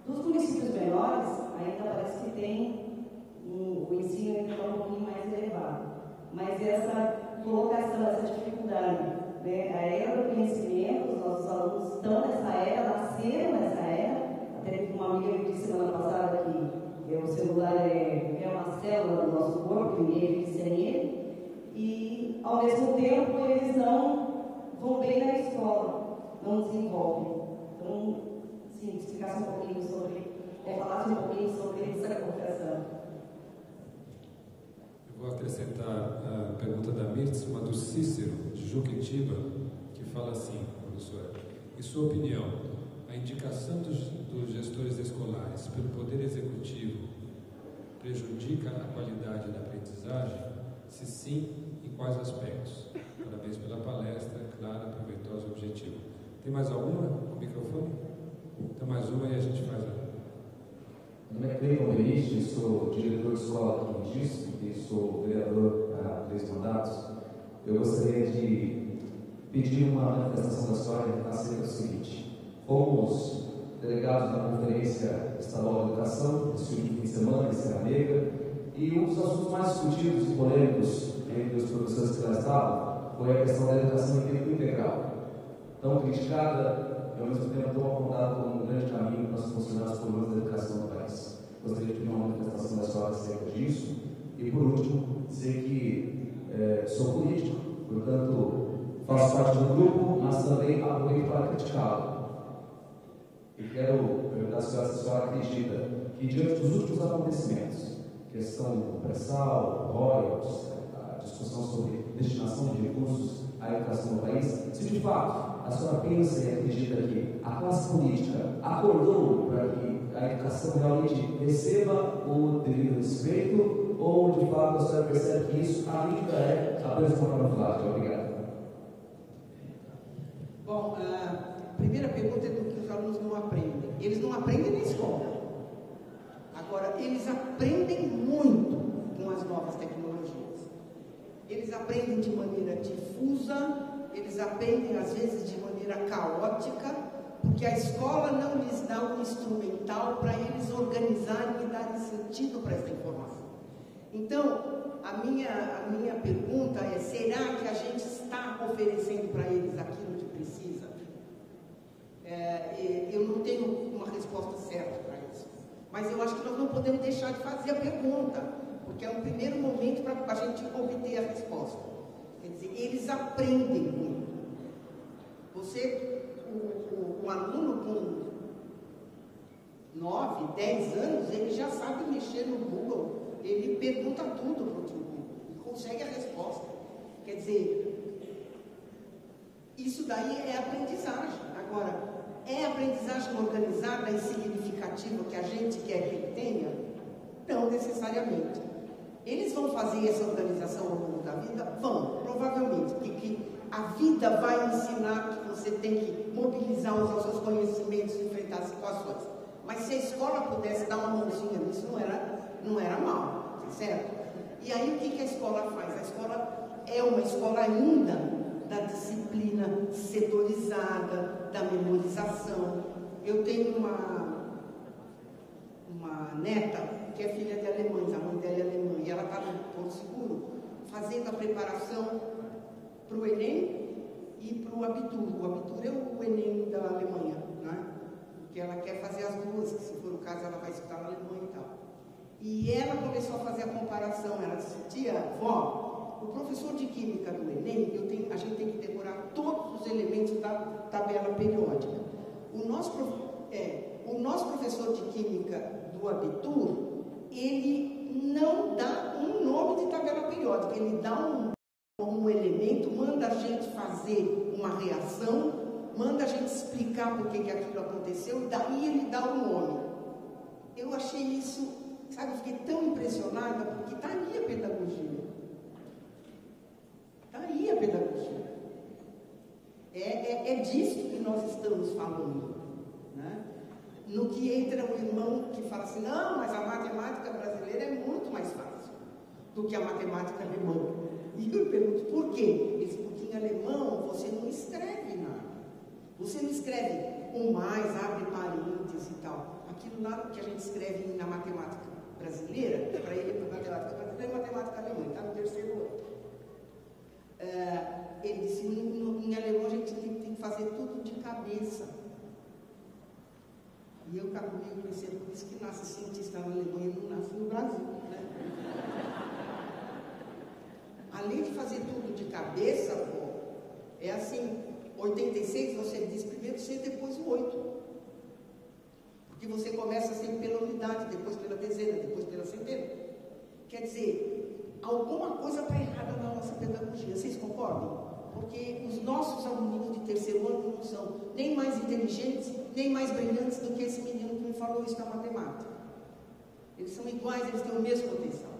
dos municípios menores ainda parece que tem o ensino ainda um pouquinho mais elevado. Mas essa colocação, essa dificuldade, a era do conhecimento, os nossos alunos estão nessa era, nasceram nessa era, até uma amiga me disse semana passada que o celular é uma célula do nosso corpo, ninguém vive sem ele. E, ao mesmo tempo, eles não vão bem na escola, não desenvolvem. Então, sim, explicasse um pouquinho sobre, falasse um pouquinho sobre essa colocação. Eu vou acrescentar a pergunta da Mirtz, uma do Cícero, de Juquitiba, que fala assim, professora, em sua opinião, a indicação dos gestores escolares pelo Poder Executivo prejudica a qualidade da aprendizagem? Se sim, em quais aspectos? Parabéns pela palestra, clara, proveitosa e objetiva. Tem mais alguma com o microfone? Então mais uma e a gente faz a... Meu nome é Cleiton Benite, sou diretor de escola aqui em Disso e sou vereador há 3 mandatos. Eu gostaria de pedir uma manifestação da história acerca do seguinte. Fomos delegados na Conferência Estadual de Educação, esse último fim de semana, em Serra Negra, e um dos assuntos mais discutidos e polêmicos entre os professores que lá estavam foi a questão da educação em tempo integral. Tão criticada e ao mesmo tempo tão apontada como um grande caminho para solucionar os problemas da educação no país. Gostaria de pedir uma manifestação da história acerca disso. E por último, dizer que sou político, portanto faço parte do grupo, mas também aproveito para criticá-lo. E quero perguntar se a senhora acredita que diante dos últimos acontecimentos, questão do pré-sal, royalties, a discussão sobre destinação de recursos à educação no país, se de fato a senhora pensa e acredita que a classe política acordou para que a educação realmente receba o devido respeito, ou de fato a senhora percebe que isso ainda é apenas uma camuflagem? Obrigado. Bom, a primeira pergunta é do que os alunos não aprendem. Eles não aprendem na escola. Agora, eles aprendem muito com as novas tecnologias. Eles aprendem de maneira difusa, eles aprendem às vezes de maneira caótica, porque a escola não lhes dá um instrumental para eles organizarem e darem sentido para essa informação. Então, a minha pergunta é, será que a gente está oferecendo para eles aquilo que precisa? Eu não tenho uma resposta certa para isso, mas eu acho que nós não podemos deixar de fazer a pergunta, porque é um primeiro momento para a gente obter a resposta. Quer dizer, eles aprendem muito. O aluno com 9, 10 anos, ele já sabe mexer no Google, ele pergunta tudo para o Google e consegue a resposta. Quer dizer, isso daí é aprendizagem. Agora, é aprendizagem organizada e significativa que a gente quer que ele tenha? Não necessariamente. Eles vão fazer essa organização ao longo da vida? Vão, provavelmente, porque a vida vai ensinar que você tem que mobilizar os seus conhecimentos e enfrentar situações. Mas se a escola pudesse dar uma mãozinha nisso, não era mal, certo? E aí o que a escola faz? A escola é uma escola ainda da disciplina setorizada, da memorização. Eu tenho uma neta que é filha de alemães, a mãe dela é alemã, e ela está no Porto Seguro fazendo a preparação para o Enem e para o Abitur. O Abitur é o Enem da Alemanha, né? Porque ela quer fazer as duas, que se for o caso ela vai estudar na Alemanha e tal. E ela começou a fazer a comparação, ela disse, tia, vó, o professor de Química do Enem, a gente tem que decorar todos os elementos da tabela periódica. O nosso professor de Química do Abitur, ele não dá um nome de tabela periódica, ele dá um elemento, manda a gente fazer uma reação, manda a gente explicar por que aquilo aconteceu, e daí ele dá o nome. Eu achei isso, sabe, eu fiquei tão impressionada, porque está aí a pedagogia. Está aí a pedagogia. É disso que nós estamos falando, né? No que entra um irmão que fala assim, não, mas a matemática brasileira é muito mais fácil do que a matemática alemã. E eu pergunto, por quê? Ele diz, porque em alemão você não escreve nada. Você não escreve um mais, abre parênteses e tal. Aquilo lá que a gente escreve na matemática brasileira, para ele é matemática brasileira e matemática alemã, está no terceiro ano. Ele disse, em alemão a gente tem que fazer tudo de cabeça. E eu acabei conhecendo, por isso que nasce cientista na Alemanha e não nasce no Brasil, né? Além de fazer tudo de cabeça, pô, é assim, 86 você diz primeiro 6, depois o 8. Porque você começa sempre pela unidade, depois pela dezena, depois pela centena. Quer dizer, alguma coisa está errada na nossa pedagogia, vocês concordam? Porque os nossos alunos de terceiro ano não são nem mais inteligentes, nem mais brilhantes do que esse menino que me falou isso da matemática. Eles são iguais, eles têm o mesmo potencial.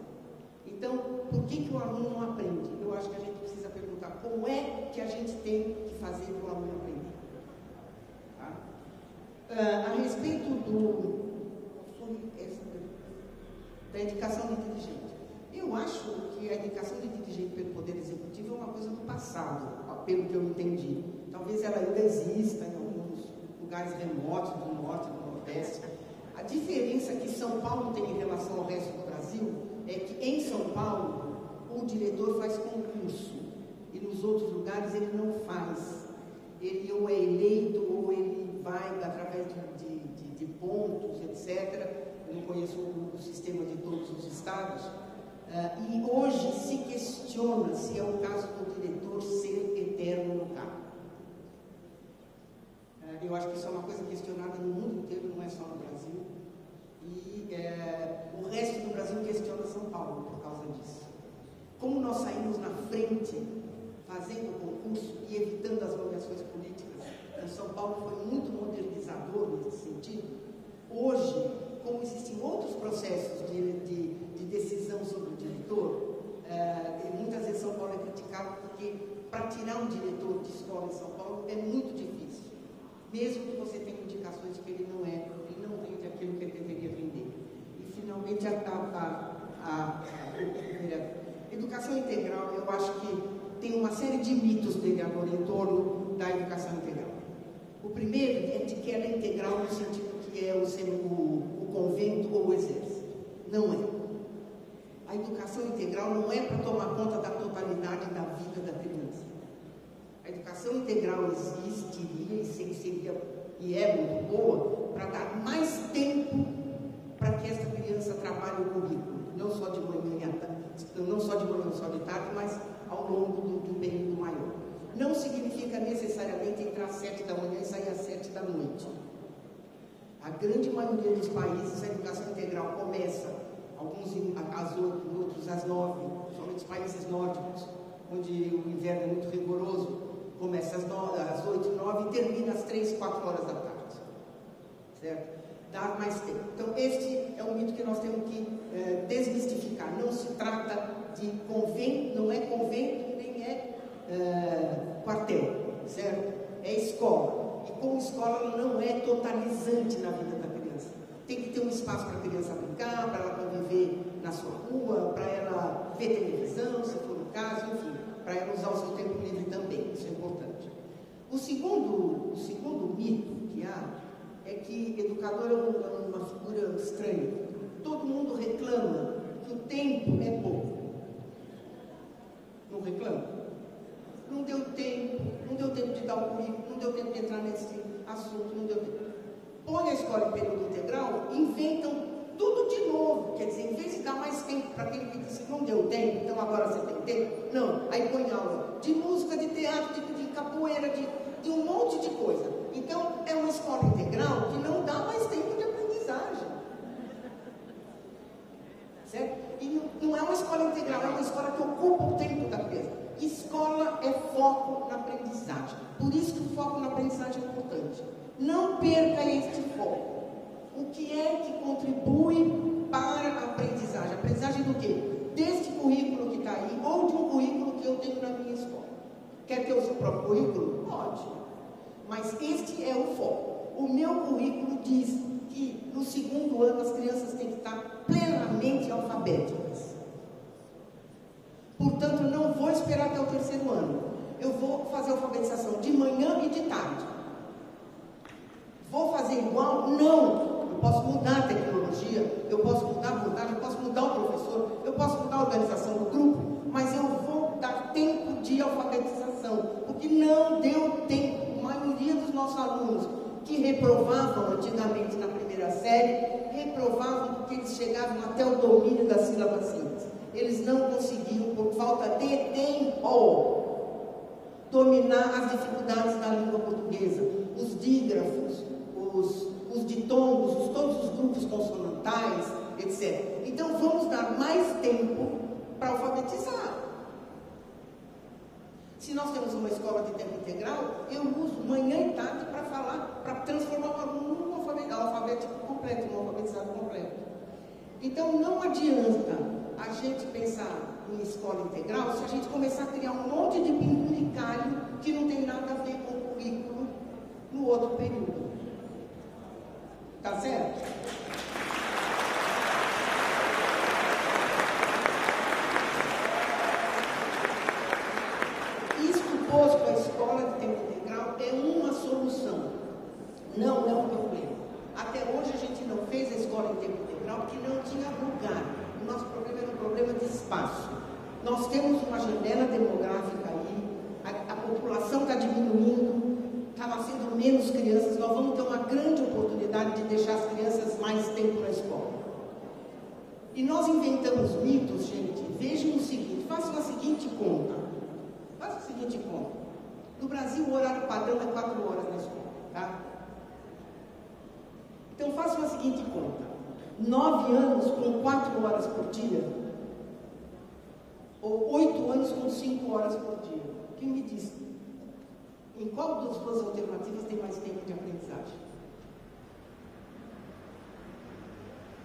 Então, por que o aluno não aprende? Eu acho que a gente precisa perguntar como é que a gente tem que fazer para o aluno aprender. Tá? A respeito da indicação de dirigente. Eu acho que a indicação de dirigente pelo Poder Executivo é uma coisa do passado, pelo que eu entendi. Talvez ela ainda exista em alguns lugares remotos do Norte, do Nordeste. A diferença que São Paulo tem em relação ao resto do Brasil é que em São Paulo o diretor faz concurso e nos outros lugares ele não faz. Ele ou é eleito ou ele vai através de pontos, etc. Eu não conheço o sistema de todos os estados. E hoje se questiona se é o caso do diretor ser eterno no cargo. Eu acho que isso é uma coisa questionada no mundo inteiro, não é só no Brasil. E o resto do Brasil questiona São Paulo por causa disso. Como nós saímos na frente, fazendo o concurso e evitando as nomeações políticas, então São Paulo foi muito modernizador nesse sentido. Hoje, como existem outros processos de decisão sobre o diretor, muitas vezes São Paulo é criticado porque para tirar um diretor de escola em São Paulo é muito difícil, mesmo que você tenha indicações de que ele não rende aquilo que ele deveria render. E finalmente a educação integral, eu acho que tem uma série de mitos dele agora em torno da educação integral. O primeiro é de que ela é integral no sentido que é o convento ou o exército. Não é. A A educação integral não é para tomar conta da totalidade da vida da criança. A educação integral existiria e é muito boa para dar mais tempo para que essa criança trabalhe o currículo, não só de manhã, não só de tarde, mas ao longo do período maior. Não significa necessariamente entrar às 7 da manhã e sair às 7 da noite. A grande maioria dos países, a educação integral começa, alguns às 8, outros às 9, somente os países nórdicos, onde o inverno é muito rigoroso, começa às 8, 9 e termina às 3, 4 horas da tarde. Certo? Dar mais tempo. Então, este é um mito que nós temos que desmistificar. Não se trata de convento, não é convento, nem é quartel, certo? É escola. E como escola, ela não é totalizante na vida da criança. Tem que ter um espaço para a criança brincar, para ela conviver na sua rua, para ela ver televisão, se for o caso, enfim, para ela usar o seu tempo livre também. Isso é importante. O segundo mito que há é que educador é uma figura estranha. Todo mundo reclama que o tempo é pouco. Não reclama? Não deu tempo de dar o currículo, não deu tempo de entrar nesse assunto, não deu tempo. Põe a escola em período integral, inventam tudo de novo. Quer dizer, em vez de dar mais tempo para aquele que disse que não deu tempo, então agora você tem tempo, não. Aí põe aula de música, de teatro, de capoeira, de um monte de coisa. Então, é uma escola integral que não dá mais tempo de aprendizagem. Certo? E não é uma escola integral, é uma escola que ocupa o tempo da criança. Escola é foco na aprendizagem. Por isso que o foco na aprendizagem é importante. Não perca este foco. O que é que contribui para a aprendizagem? Aprendizagem do quê? Deste currículo que está aí, ou de um currículo que eu tenho na minha escola. Quer que eu use o próprio currículo? Pode. Mas este é o foco. O meu currículo diz que no segundo ano as crianças têm que estar plenamente alfabéticas. Portanto, não vou esperar até o terceiro ano. Eu vou fazer alfabetização de manhã e de tarde. Vou fazer igual? Não. Eu posso mudar a tecnologia, eu posso mudar a abordagem, eu posso mudar o professor, eu posso mudar a organização do grupo, mas eu vou dar tempo de alfabetização, porque não deu tempo. A maioria dos nossos alunos que reprovavam antigamente na primeira série, reprovavam porque eles chegavam até o domínio das sílabas simples. Eles não conseguiam, por falta de tempo, dominar as dificuldades da língua portuguesa, os dígrafos, os ditongos, todos os grupos consonantais, etc. Então, vamos dar mais tempo para alfabetizar. Se nós temos uma escola de tempo integral, eu uso manhã e tarde para falar, para transformar o aluno num alfabético completo, num alfabetizado completo. Então, não adianta a gente pensar em escola integral se a gente começar a criar um monte de penduricalho que não tem nada a ver com o currículo no outro período. Tá certo? Isto posto, a escola de tempo integral é uma solução, não é um problema. Até hoje a gente não fez a escola em tempo integral porque não tinha lugar. O nosso problema era um problema de espaço. Nós temos uma janela demográfica aí, a população está diminuindo, está nascendo menos crianças, nós vamos ter uma grande oportunidade de deixar as crianças mais tempo na escola. E nós inventamos mitos, gente. Vejam o seguinte, façam a seguinte conta. Faça a seguinte conta. No Brasil, o horário padrão é 4 horas na escola, tá? Então, façam a seguinte conta. 9 anos com 4 horas por dia, ou 8 anos com 5 horas por dia. Quem me diz? Em qual das duas alternativas tem mais tempo de aprendizagem?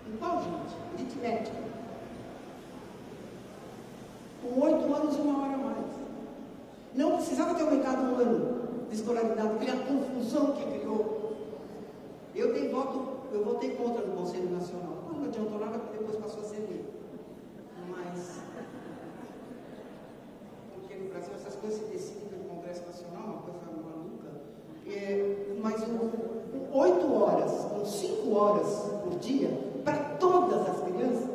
Em qual, gente? Aritmética. Com 8 anos, 1 hora a mais. Não precisava ter aumentado 1 ano de escolaridade, porque a confusão que criou. Eu votei contra no Conselho Nacional. Não adiantou nada, porque depois passou a ser lei. Mas, porque no Brasil essas coisas se decidem pelo Congresso Nacional, uma coisa maluca. Mas 8 horas ou 5 horas por dia, para todas as crianças,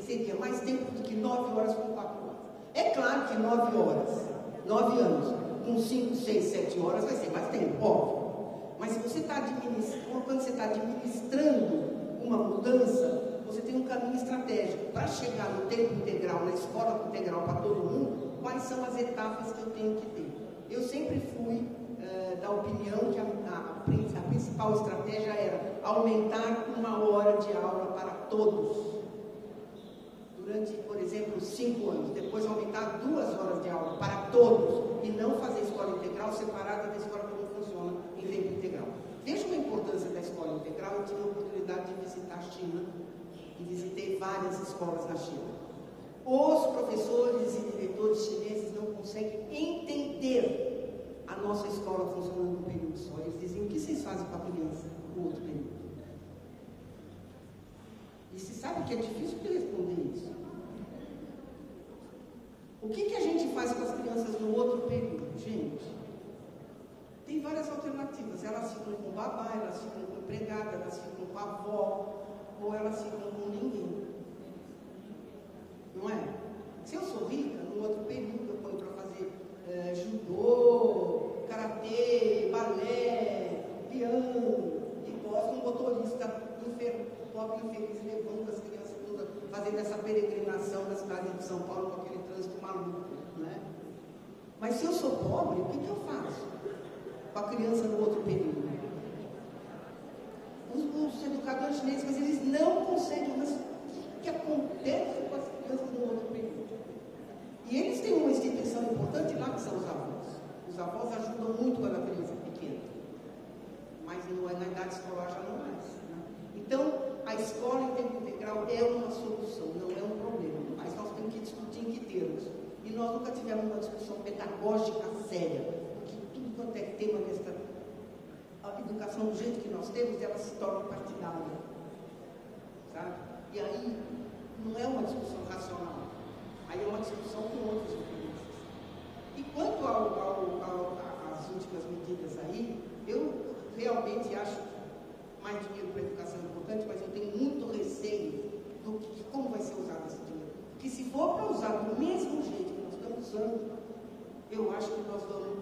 seria mais tempo do que 9 horas com 4 horas. É claro que 9 horas, 9 anos, com 5, 6, 7 horas vai ser mais tempo, óbvio. Mas se você está administrando, quando você está administrando uma mudança, você tem um caminho estratégico. Para chegar no tempo integral, na escola integral para todo mundo, quais são as etapas que eu tenho que ter? Eu sempre fui da opinião que a principal estratégia era aumentar 1 hora de aula para todos. Durante, por exemplo, 5 anos. Depois aumentar 2 horas de aula para todos. E não fazer escola integral separada da escola que não funciona em tempo integral. Veja a importância da escola integral. Eu tive a oportunidade de visitar a China. E visitei várias escolas na China. Os professores e diretores chineses não conseguem entender a nossa escola funcionando no período só. Eles dizem: o que vocês fazem com a criança no outro período? E se sabe que é difícil de responder isso. O que a gente faz com as crianças no outro período? Gente, tem várias alternativas. Elas ficam com o babá, elas ficam com a empregada, elas ficam com a avó, ou elas ficam com ninguém. Não é? Se eu sou rica, no outro período eu ponho para fazer judô, karatê, balé, piano, e gosto um motorista pobre infeliz levando as crianças todas, fazendo essa peregrinação da cidade de São Paulo com aquele trânsito maluco, né? Mas se eu sou pobre, o que eu faço com a criança no outro período? Os educadores chineses, mas eles não conseguem, mas o que acontece com as crianças no outro período? E eles têm uma instituição importante lá que são os avós. Os avós ajudam muito quando a criança é pequena, mas na idade escolar já não mais, né? Então, a escola em tempo integral é uma solução, não é um problema, mas nós temos que discutir em que termos. E nós nunca tivemos uma discussão pedagógica séria, porque tudo quanto é tema desta a educação do jeito que nós temos, ela se torna partidária, sabe? E aí não é uma discussão racional, aí é uma discussão com outros interesses. E quanto às últimas medidas aí, eu realmente acho que mais dinheiro para a educação é importante, mas eu tenho muito receio de como vai ser usado esse dinheiro. Porque se for para usar do mesmo jeito que nós estamos usando, eu acho que nós vamos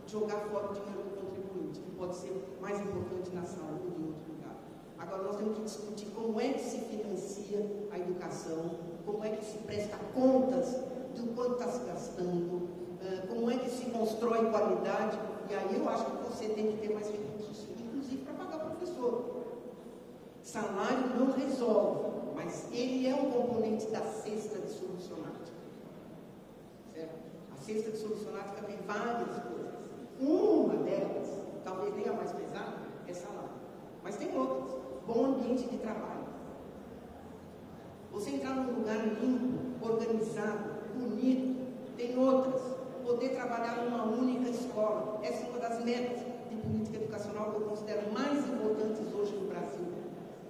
jogar fora o dinheiro do contribuinte, que pode ser mais importante na saúde ou em outro lugar. Agora nós temos que discutir como é que se financia a educação, como é que se presta contas do quanto está se gastando, como é que se constrói qualidade, e aí eu acho que você tem que ter mais recursos, inclusive para pagar professor. Salário não resolve, mas ele é um componente da cesta de solucionática. Certo? A cesta de solucionática tem várias coisas. Uma delas, talvez nem a mais pesada, é salário. Mas tem outras. Bom ambiente de trabalho. Você entrar num lugar limpo, organizado, bonito. Tem outras. Poder trabalhar numa única escola. Essa é uma das metas de política educacional que eu considero mais importantes hoje no Brasil.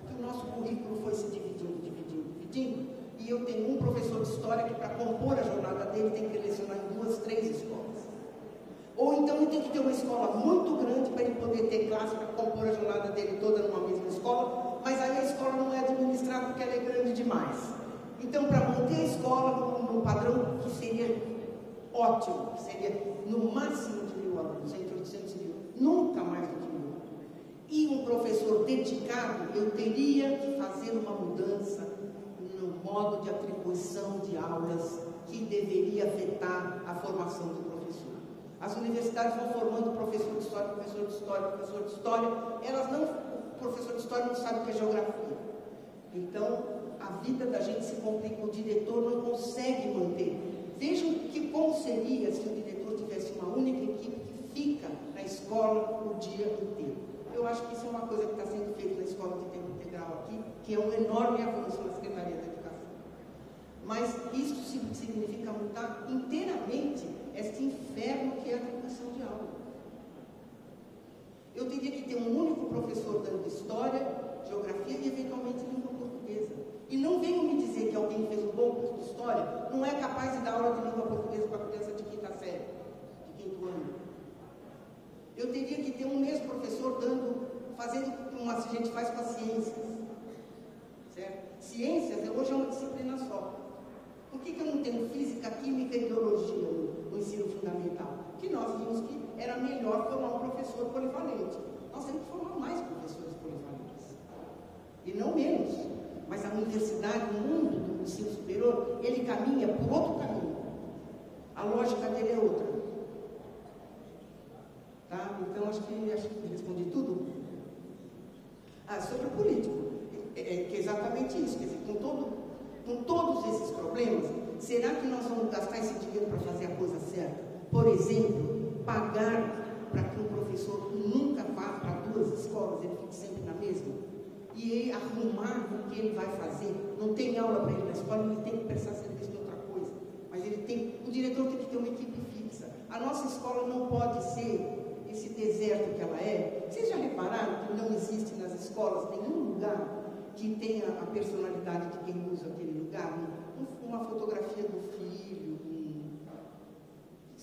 Porque o nosso currículo foi se dividindo. E eu tenho um professor de história que, para compor a jornada dele, tem que lecionar em 2, 3 escolas. Ou então ele tem que ter uma escola muito grande para ele poder ter classe para compor a jornada dele toda numa mesma escola, mas aí a escola não é administrada porque ela é grande demais. Então, para manter a escola num padrão que seria ótimo, que seria no máximo de 1.000 alunos, entre 800 e 1.000, nunca mais do que 1.000. E um professor dedicado, eu teria que fazer uma mudança no modo de atribuição de aulas que deveria afetar a formação do professor. As universidades vão formando professor de história, professor de história, professor de história. O professor de história não sabe o que é geografia. Então, a vida da gente se complica, o diretor não consegue manter. Vejam como seria se o diretor tivesse uma única equipe que fica na escola o dia inteiro. Eu acho que isso é uma coisa que está sendo feita na escola de tempo integral aqui, que é um enorme avanço na Secretaria da Educação. Mas isso significa mudar inteiramente este inferno que é a atribuição de aula. Eu teria que ter um único professor dando história, geografia e eventualmente língua portuguesa. E não venham me dizer que alguém fez um bom curso de história não é capaz de dar aula de língua portuguesa para criança de 5ª série, de 5º ano. Eu teria que ter um mesmo professor fazendo como a gente faz com as ciências. Certo? Ciências hoje é uma disciplina que eu não tenho física, química e biologia no ensino fundamental? Que nós vimos que era melhor formar um professor polivalente. Nós temos que formar mais professores polivalentes. E não menos. Mas a universidade, o mundo do ensino superior, ele caminha por outro caminho. A lógica dele é outra. Tá? Então, acho que respondi tudo. Sobre o político. Que é exatamente isso. Quer dizer, com todos esses problemas, será que nós vamos gastar esse dinheiro para fazer a coisa certa? Por exemplo, pagar para que um professor nunca vá para 2 escolas, ele fique sempre na mesma? E ele arrumar o que ele vai fazer. Não tem aula para ele na escola, ele tem que prestar serviço de outra coisa. Mas o diretor tem que ter uma equipe fixa. A nossa escola não pode ser esse deserto que ela é. Vocês já repararam que não existe nas escolas nenhum lugar que tenha a personalidade de quem usa aquele lugar? Uma fotografia do filho,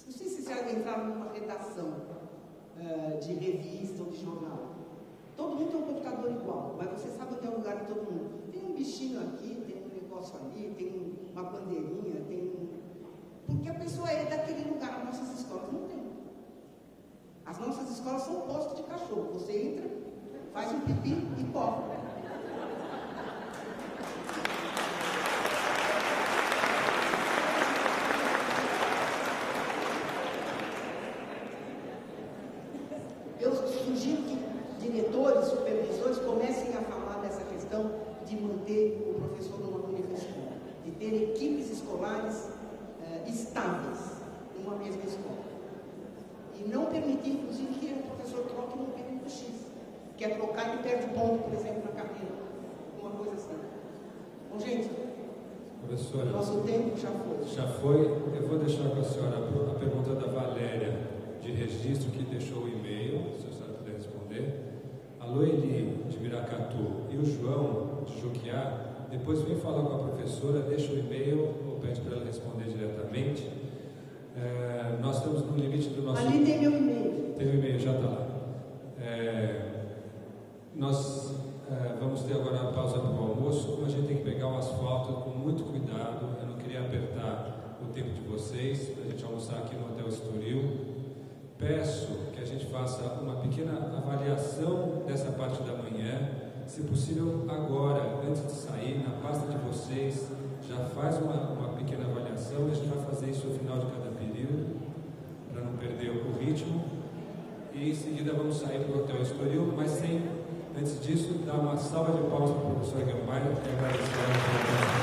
não sei se já entraram numa redação de revista ou de jornal. Todo mundo tem um computador igual, mas você sabe onde é o lugar de todo mundo. Tem um bichinho aqui, tem um negócio ali, tem uma bandeirinha, porque a pessoa é daquele lugar. As nossas escolas não tem. As nossas escolas são postos de cachorro. Você entra, faz um pipi e corre. Eu sugiro que diretores, supervisores comecem a falar dessa questão de manter o professor numa única escola, de ter equipes escolares estáveis numa mesma escola. E não permitir, inclusive, que o professor troque num período X. Quer trocar e perde ponto, por exemplo, na carreira. Uma coisa assim. Bom, gente, professora, nosso tempo já foi. Já foi. Eu vou deixar com a senhora a pergunta da Valéria, de registro, que deixou o e-mail, se a senhora puder responder. A Loeli, de Miracatu, e o João, de Juquiá, depois vem falar com a professora, deixa o e-mail, ou pede para ela responder diretamente. Nós estamos no limite do nosso... Ali tem meu e-mail. Tem o e-mail, já está lá. Nós vamos ter agora uma pausa para o almoço, como a gente tem que pegar o asfalto com muito cuidado. Eu não queria apertar o tempo de vocês, para a gente almoçar aqui no Hotel Estoril. Peço que a gente faça uma pequena avaliação dessa parte da manhã, se possível agora, antes de sair, na pasta de vocês, já faz uma pequena avaliação, e a gente vai fazer isso no final de cada período, para não perder o ritmo, e em seguida vamos sair para o Hotel Estoril, mas sem, antes disso, dar uma salva de palmas para o professor Guilherme e agradecer a